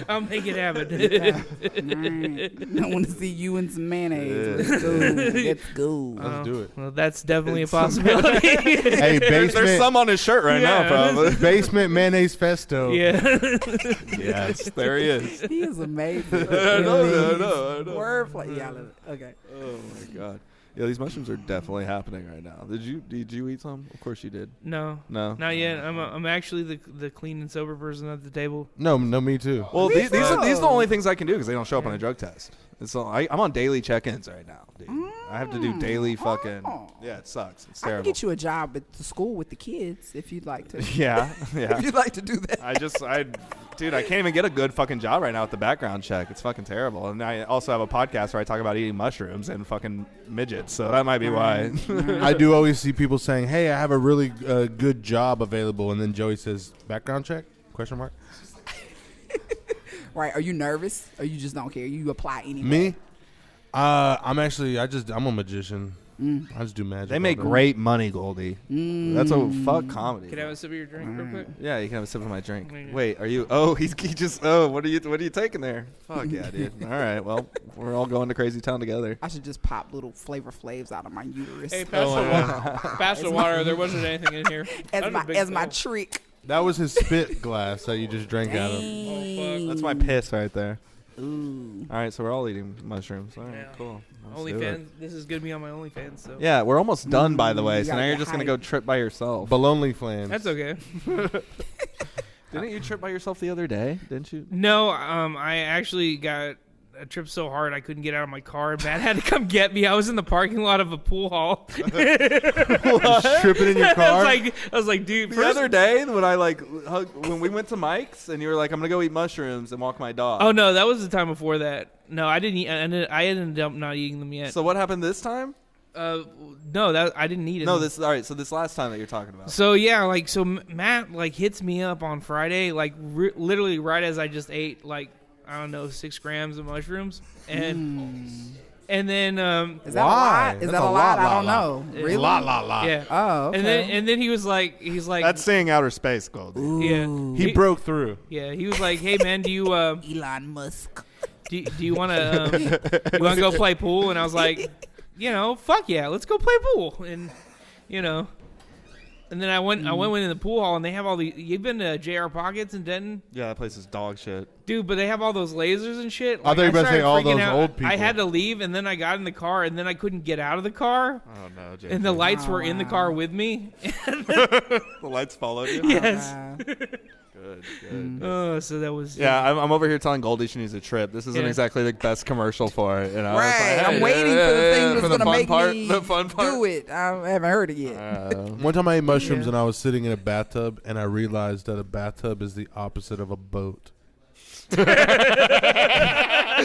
I'll make it happen. I want to see you in some mayonnaise. Let's go. Let's do it. Well, that's definitely a possibility. Hey, basement. There's some on his shirt right now, probably. Basement mayonnaise festo. Yeah. Yes, there he is. He is amazing. I know. Wordplay. Yeah, I love it. Okay. Oh my god. Yeah, these mushrooms are definitely happening right now. Did you eat some? Of course you did. No, not yet. I'm actually the clean and sober person at the table. No, me too. Well, these are the only things I can do because they don't show up on a drug test. I'm on daily check-ins right now, dude. I have to do daily fucking. Yeah, it sucks. It's I terrible. can get you a job at the school with the kids if you'd like to. Yeah. If you'd like to do that. Dude, I can't even get a good fucking job right now with the background check. It's fucking terrible. And I also have a podcast where I talk about eating mushrooms and fucking midgets, so that might be why. I do always see people saying, "Hey, I have a really good job available," and then Joey says, "Background check?" Question mark. Right? Are you nervous or you just don't care? You apply anyway? Me? I'm a magician. I just do magic. They make great money, Goldie. That's a fuck comedy. Can I have a sip of your drink real quick? Yeah, you can have a sip of my drink. Thank you. Wait, are you? Oh, he just. Oh, what are you taking there? Fuck yeah, dude. All right, well, we're all going to Crazy Town together. I should just pop little Flavor Flavs out of my uterus Hey, pass the water. Pass the water. There wasn't anything in here. as my trick. That was his spit glass that you just drank out of. Oh, fuck. That's my piss right there. Ooh. All right, so we're all eating mushrooms. All right, Yeah. cool. Let's do it. OnlyFans. This is gonna be on my OnlyFans. So. Yeah, we're almost done, by the way. You So gotta now you're get just gonna hype. go trip by yourself. Baloney flans. That's okay. Didn't you trip by yourself the other day? Didn't you? No, I actually got a trip so hard I couldn't get out of my car. Matt had to come get me. I was in the parking lot of a pool hall. Just tripping in your car. I was like, dude. The other day when I when we went to Mike's and you were like, I'm gonna go eat mushrooms and walk my dog. Oh no, that was the time before that. No, I didn't eat. I ended up not eating them yet. So what happened this time? No, that I didn't eat it. No, all right. So this last time that you're talking about. So yeah, so Matt hits me up on Friday, literally right as I just ate I don't know 6 grams of mushrooms, and then Is that a lot? Is that a lot? I don't know. Really? La. yeah. Oh, okay. And then he was like, That's seeing outer space, Goldie. yeah. He broke through. Yeah, he was like, hey man, do you Elon Musk. do you want to go play pool? And I was like, fuck yeah, let's go play pool. And and then I went in the pool hall and they have all the. You've been to JR Pockets in Denton? Yeah, that place is dog shit. Dude, but they have all those lasers and shit. I thought you were about to say started all freaking those out. old people. I had to leave, and then I got in the car, and then I couldn't get out of the car. Oh no, JP. And the lights were in the car with me. The lights followed you. Yes. Good. So that was. Yeah, I'm over here telling Goldie she needs a trip. This isn't exactly the best commercial for it, Right. It's like, I'm waiting for the thing that's going to make me the fun part. do it. I haven't heard it yet. One time I ate mushrooms and I was sitting in a bathtub and I realized that a bathtub is the opposite of a boat.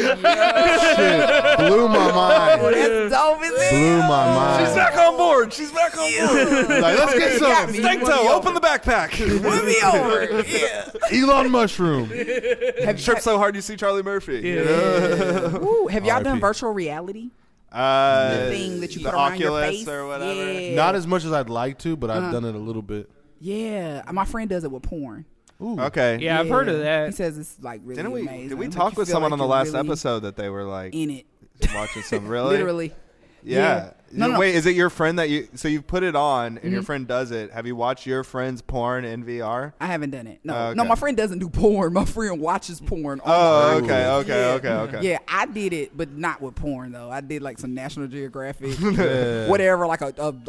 Shit, blew my mind. That's dope, isn't it? Blew my mind. She's back on board. She's back on board. Like, let's get some Snake toe, open the backpack. Put me over. Yeah. Elon mushroom. Trip so hard you see Charlie Murphy. Ooh, have y'all done RIP. virtual reality? The Thing that you the put around your Oculus face or whatever. Yeah. Not as much as I'd like to, but I've done it a little bit. Yeah, my friend does it with porn. Ooh. Okay. Yeah, I've heard of He that. says it's really Didn't we? amazing. Did we Make talk you with feel someone like on the you're last really episode that they were like in it? watching some really? Literally. Yeah. No. Wait, is it your friend that you? So you put it on, and your friend does it. Have you watched your friend's porn in VR? I haven't done it. No, Okay. no, my friend doesn't do porn. My friend watches porn. Oh, on my okay. iPad. Okay. Yeah, I did it, but not with porn though. I did like some National Geographic, Yeah. whatever, like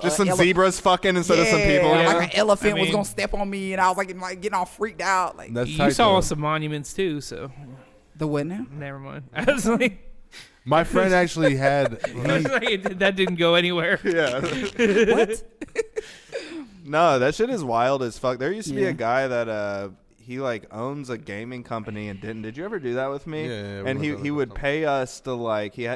Just some ele- zebras fucking instead of some people. Yeah, Yeah. like an elephant was mean- gonna step on me, and I was like getting all freaked out. Like That's You tight, saw though. some monuments too, so the what now? never mind. I was like, My friend actually had. that didn't go anywhere. Yeah. What? No, that shit is wild as fuck. There used to be Yeah. a guy that he like owns a gaming company and didn't. Did you ever do that with me? Yeah, we and worked on he it would sometime. pay us to like he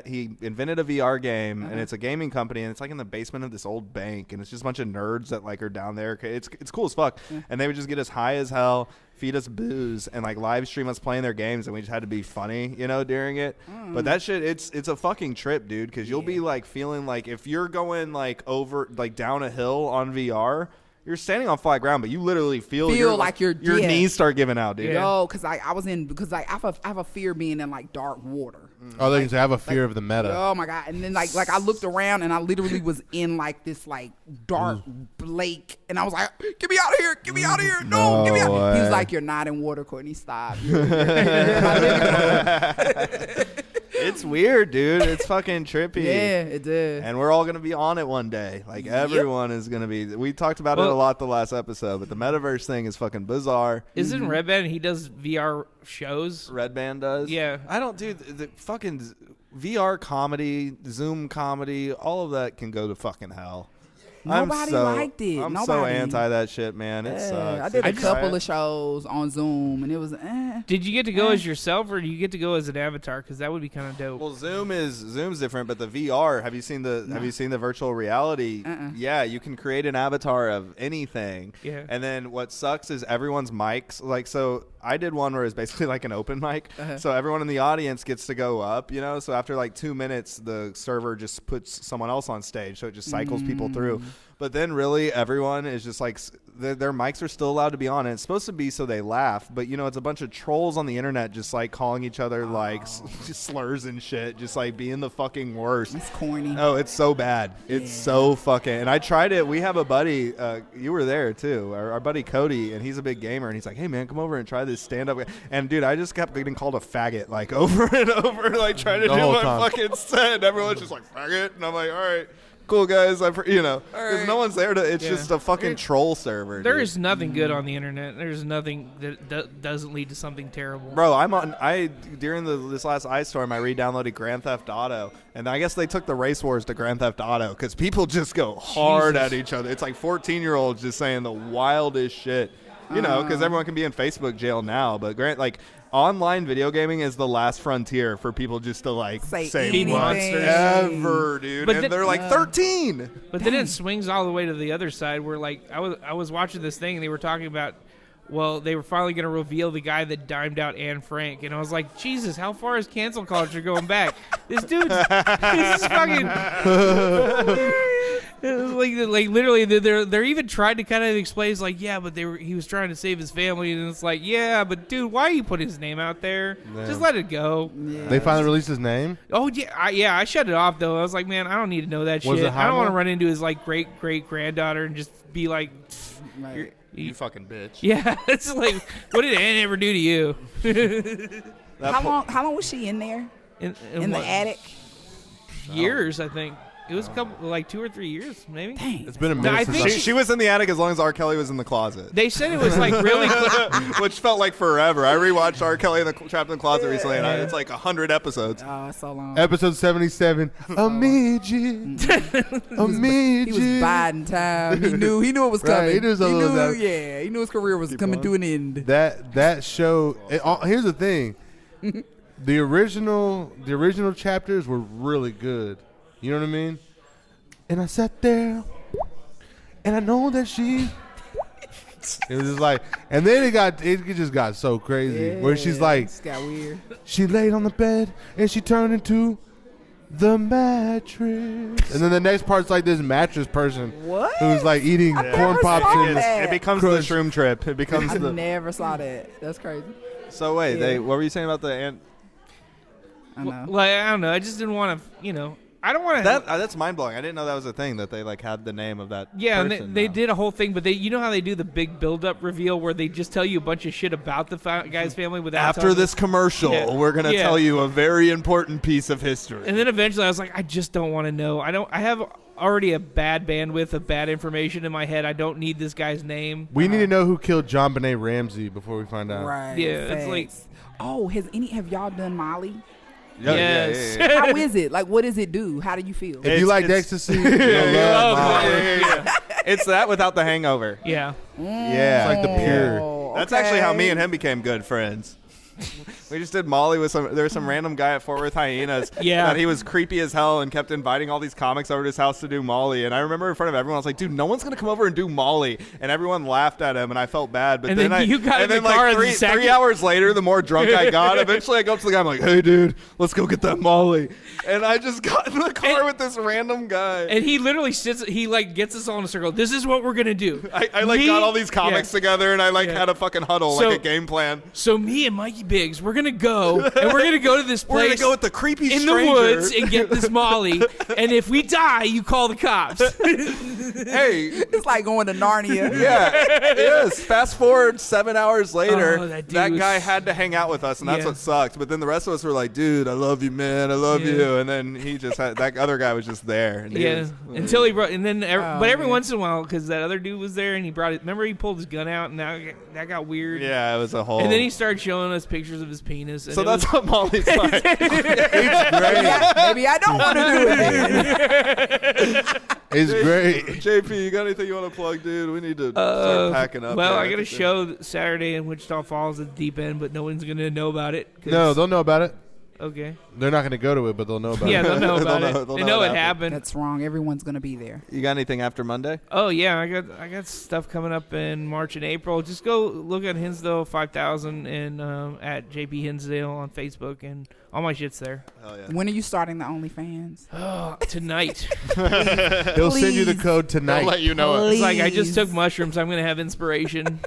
invented a VR game and it's a gaming company and it's like in the basement of this old bank and it's just a bunch of nerds that like are down there. It's cool as fuck. And they would just get us high as hell, feed us booze, and like live stream us playing their games, and we just had to be funny, during it. But that shit, it's a fucking trip, dude, because you'll be like feeling like if you're going like over like down a hill on VR. You're standing on flat ground, but you literally feel like your yeah. knees start giving out, dude. Yo, because I have a fear being in like dark water. Oh, they have a fear of the meta. Oh my god! And then like I looked around and I literally was in like this like dark lake, and I was like, "Get me out of here! Get me out of here! No, get me out!" way. He was like, "You're not in water, Courtney. Stop." You're in my living room. It's weird, dude. It's fucking trippy. Yeah, it did. And we're all gonna be on it one day. Like everyone is gonna be. We talked about it a lot the last episode, but the metaverse thing is fucking bizarre. Isn't Red Band? He does VR shows. Red Band does. Yeah. I don't do the fucking VR comedy, Zoom comedy. All of that can go to fucking hell. Nobody liked it. I'm so anti that shit, man. It sucks. I did a couple of shows on Zoom, and it was. Did you get to go as yourself, or do you get to go as an avatar? Because that would be kind of dope. Well, Zoom's different, but the VR. Have you seen the virtual reality? Yeah, you can create an avatar of anything. Yeah. And then what sucks is everyone's mics. Like, so I did one where it's basically like an open mic. So everyone in the audience gets to go up. So after like 2 minutes, the server just puts someone else on stage, so it just cycles people through. But then really everyone is just like their mics are still allowed to be on, and it's supposed to be so they laugh, but it's a bunch of trolls on the internet just like calling each other like just slurs and shit, just like being the fucking worst. It's corny. Oh, it's so bad. It's so fucking. And I tried it. We have a buddy, you were there too, our buddy Cody, and he's a big gamer, and he's like, hey man, come over and try this stand up. And dude, I just kept getting called a faggot like over and over, like trying to do my fucking set. Everyone's just like faggot, and I'm like, all right. Cool guys, because no one's there to. It's just a fucking troll server. There is nothing good on the internet. There's nothing that doesn't lead to something terrible. Bro, during this last ice storm, I re-downloaded Grand Theft Auto, and I guess they took the race wars to Grand Theft Auto because people just go hard at each other. It's like 14-year-olds just saying the wildest shit, because everyone can be in Facebook jail now. But online video gaming is the last frontier for people just to say monsters ever, dude. But they're like 13. But then it swings all the way to the other side where I was watching this thing and they were talking about, well, they were finally going to reveal the guy that dimed out Anne Frank. And I was like, Jesus, how far is cancel culture going back? This is fucking... like literally, they're even trying to kind of explain, but he was trying to save his family, and it's like, yeah, but dude, why you put his name out there? Yeah. Just let it go. Yeah. They finally released his name. Oh yeah, I shut it off though. I was like, man, I don't need to know that shit. I don't want to run into his great granddaughter and just be like, you fucking bitch. Yeah, it's like, what did Anne ever do to you? How long was she in there? In the attic? Years, I think. It was a couple, 2 or 3 years, maybe. Dang. It's been a minute since she was in the attic as long as R. Kelly was in the closet. They said it was really which felt like forever. I rewatched R. Kelly Trapped in the Closet recently, and it's like 100 episodes. Oh, it's so long. Episode 77. A midget. A midget. He was biding time. He knew it was coming. Right, he knew his career was coming to an end. That show. Here's the thing. The original chapters were really good. You know what I mean? And I sat there, and I know that she. It was just like, and then it just got so crazy. Where she's like, it got weird. She laid on the bed and she turned into the mattress. And then the next part's like this mattress person who's like eating corn pops and it becomes the shroom trip. It becomes I never saw that. That's crazy. So wait, what were you saying about the ant? I know. I don't know. I just didn't want to, I don't want to. That's mind blowing. I didn't know that was a thing that they had the name of that. Yeah, person and they did a whole thing, but you know how they do the big build up reveal where they just tell you a bunch of shit about the guy's family without. After this commercial, we're gonna tell you a very important piece of history. And then eventually, I was like, I just don't want to know. I have already a bad bandwidth of bad information in my head. I don't need this guy's name. We need to know who killed John Benet Ramsey before we find out. Right. Yeah, it's like. Oh, have y'all done Molly? Yes. Yeah. How is it? What does it do? How do you feel? If you like ecstasy, you'll love Molly. It's that without the hangover. Yeah. Yeah. It's like the pure. That's actually how me and him became good friends. We just did Molly with there was some random guy at Fort Worth Hyenas that he was creepy as hell and kept inviting all these comics over to his house to do Molly. And I remember in front of everyone, I was like, dude, no one's going to come over and do Molly. And everyone laughed at him, and I felt bad. But then you got in the car three hours later, the more drunk I got, eventually I go up to the guy, I'm like, hey, dude, let's go get that Molly. And I just got in the car with this random guy. And he literally sits, gets us all in a circle. This is what we're going to do. I got all these comics together, and I had a fucking huddle, like a game plan. So me and Mikey Biggs, we're going to go, and we're going to go to this place. We're going to go with the creepy in stranger. the woods and get this Molly. And if we die, you call the cops. Hey. It's like going to Narnia. Yeah. Yes. Fast forward 7 hours later, that guy had to hang out with us, and that's what sucked. But then the rest of us were like, dude, I love you, man. I love you. And then he just had, that other guy was just there. And until he brought, and then, every once in a while, because that other dude was there, and he brought it. Remember, he pulled his gun out, and that got weird. Yeah, it was a whole. And then he started showing us pictures of his penis. And so that's what Molly's like. Maybe I don't want to do it then. It's great. JP, you got anything you want to plug, dude? We need to start packing up. Well, I got a show Saturday in Wichita Falls at the Deep End, but no one's going to know about it. No, they'll know about it. Okay. They're not going to go to it, but they'll know about it. Yeah, they'll know about it. They know it happened. That's wrong. Everyone's gonna be there. You got anything after Monday? Oh yeah, I got stuff coming up in March and April. Just go look at Hinsdale 5000 and at JP Hinsdale on Facebook, and all my shit's there. Hell yeah. When are you starting the OnlyFans? Oh, tonight. They'll send you the code tonight. I'll let you know it. It's like I just took mushrooms. I'm gonna have inspiration.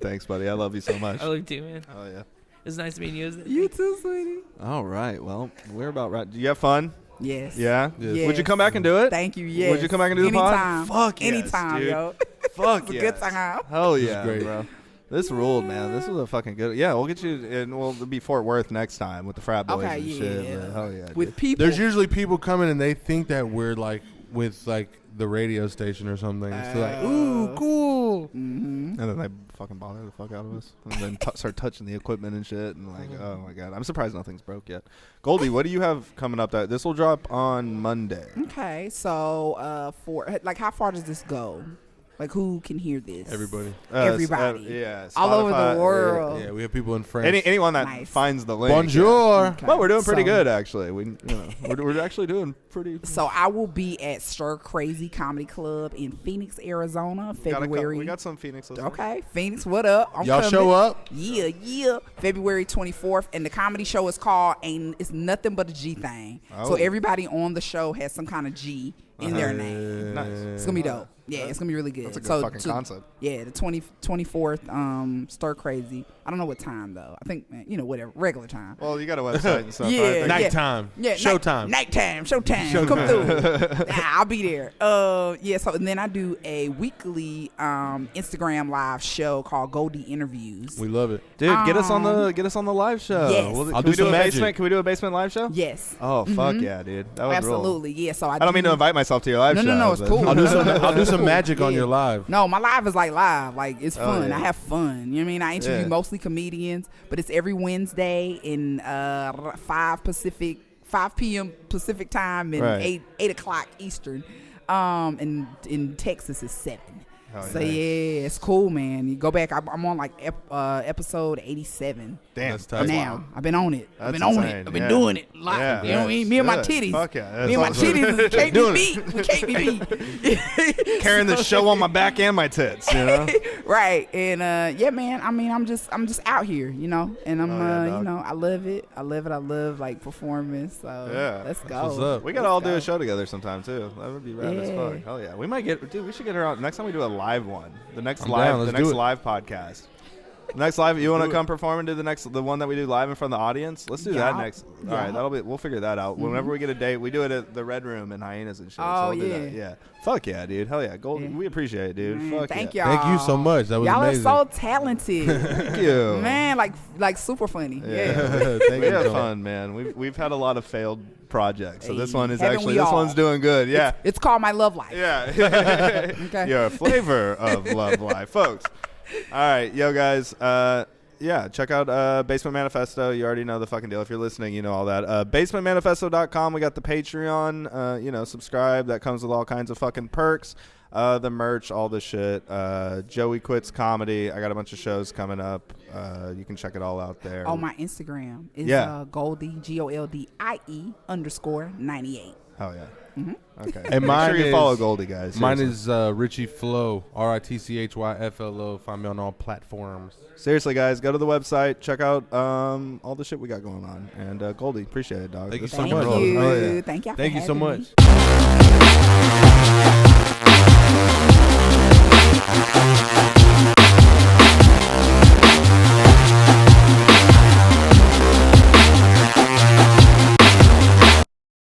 Thanks, buddy. I love you so much. I love you too, man. Oh yeah. It's nice meeting you. You too, sweetie. All right. Well, we're about right. Do you have fun? Yes. Yeah? Yes. Would you come back and do it? Thank you. Yes. Would you come back and do the Anytime. pod? Fuck yes, Anytime, dude. yo. Fuck It's a yes. good time. Hell yeah, great. bro. This ruled, man. This was a fucking good. Yeah, we'll get you, and we'll be Fort Worth next time with the frat boys Okay, and yeah. shit. But hell yeah. With dude. people. There's usually people coming and they think that we're like with like the radio station or something. So like, ooh, cool. Mm-hmm. And then they fucking bother the fuck out of us, and then start touching the equipment and shit, and like, oh my god, I'm surprised nothing's broke yet. Goldie, what do you have coming up? That this will drop on Monday. Okay, so for like, how far does this go? Like, who can hear this? Everybody. Everybody. Yeah. All over the Spotify, world. Yeah, we have people in France. Anyone that Nice. finds the link. Bonjour. Okay. Well, we're doing pretty So- good actually. We're actually doing pretty. So I will be at Stir Crazy Comedy Club in Phoenix, Arizona, February. We got some Phoenix listeners. Okay, Phoenix, what up? I'm Y'all coming. show up? Yeah. February 24th, and the comedy show is called "Ain't It's Nothing But a G Thing." Oh. So everybody on the show has some kind of G in their name. Nice. It's gonna be dope. Yeah, it's gonna be really good. That's a good so fucking concept. Yeah, the 24th, Stir Crazy. I don't know what time though. I think whatever, regular time. Well, you got a website and stuff. Yeah, right? yeah. Nighttime. Yeah, Showtime. Nighttime. Come through. I'll be there. Yeah. So and then I do a weekly Instagram live show called Goldie Interviews. We love it. Dude, get us on the live show. Yes. Can I'll we do some a magic. basement? Can we do a basement live show? Yes. Oh fuck yeah, dude. That was Absolutely. Yeah. So I don't mean to invite myself to your live show. No, it's but- cool. I'll do some magic on Yeah. your live. No, my live is like live. Like, it's fun. yeah. I have fun. You know what I mean? I interview Yeah. mostly comedians, but it's every Wednesday in 5 p.m. Pacific time and Right. 8 o'clock Eastern. And in Texas it's 7. Oh, So nice. yeah, it's cool, man. You go back. I'm on like episode 87 Damn. That's tight. now. I've been on it. That's I've been on insane, it. I've been yeah. doing it live. Yeah, you know what I mean? that's Me and my good. titties. Fuck yeah, that's Me and my awesome. titties can't be Doing beat. We can't be beat. Carrying the show on my back and my tits, you know? Right. And yeah, man, I mean, I'm just out here, and I'm Oh, yeah, dog. I love it. I love like performance. So Yeah. let's go. What's up? We gotta all do a show together sometime too. That would be rad as Yeah. fuck. Hell yeah. We might get, dude, we should get her out next time we do a live one. The next I'm down. Let's do it. live podcast. Next live, you want to come perform and do the one that we do live in front of the audience? Let's do that Yeah. next. Yeah. All right, we'll figure that out. Whenever we get a date, we do it at the Red Room in Hyenas and shit. Oh, so we'll do that. yeah. Yeah. Fuck yeah, dude. Hell yeah. Gold. Yeah. We appreciate it, dude. Man, Fuck thank yeah. y'all. Thank you so much. That was Y'all amazing. are so talented. Thank you. Man, like super funny. Yeah. Thank We you. have so much. fun, man. We've had a lot of failed projects, so this Hey, one is haven't actually we this all? one's doing good. Yeah. It's called My Love Life. Yeah. Okay. Your flavor of love life, folks. All right, yo, guys. Yeah, check out Basement Manifesto. You already know the fucking deal. If you're listening, you know all that. BasementManifesto.com. We got the Patreon. Subscribe. That comes with all kinds of fucking perks. The merch, all the shit. Joey Quits Comedy. I got a bunch of shows coming up. You can check it all out there. On my Instagram is Goldie Goldie_98. Oh, yeah. Okay. And Make mine sure you is- follow Goldie, guys. Mine Seriously. is Richie Flo, RITCHYFLO. Find me on all platforms. Seriously, guys, go to the website. Check out all the shit we got going on. And Goldie, appreciate it, dog. Thank you This so fucking much. rules. Thank you. Oh, yeah. Thank y'all. Thank for you so having much. me.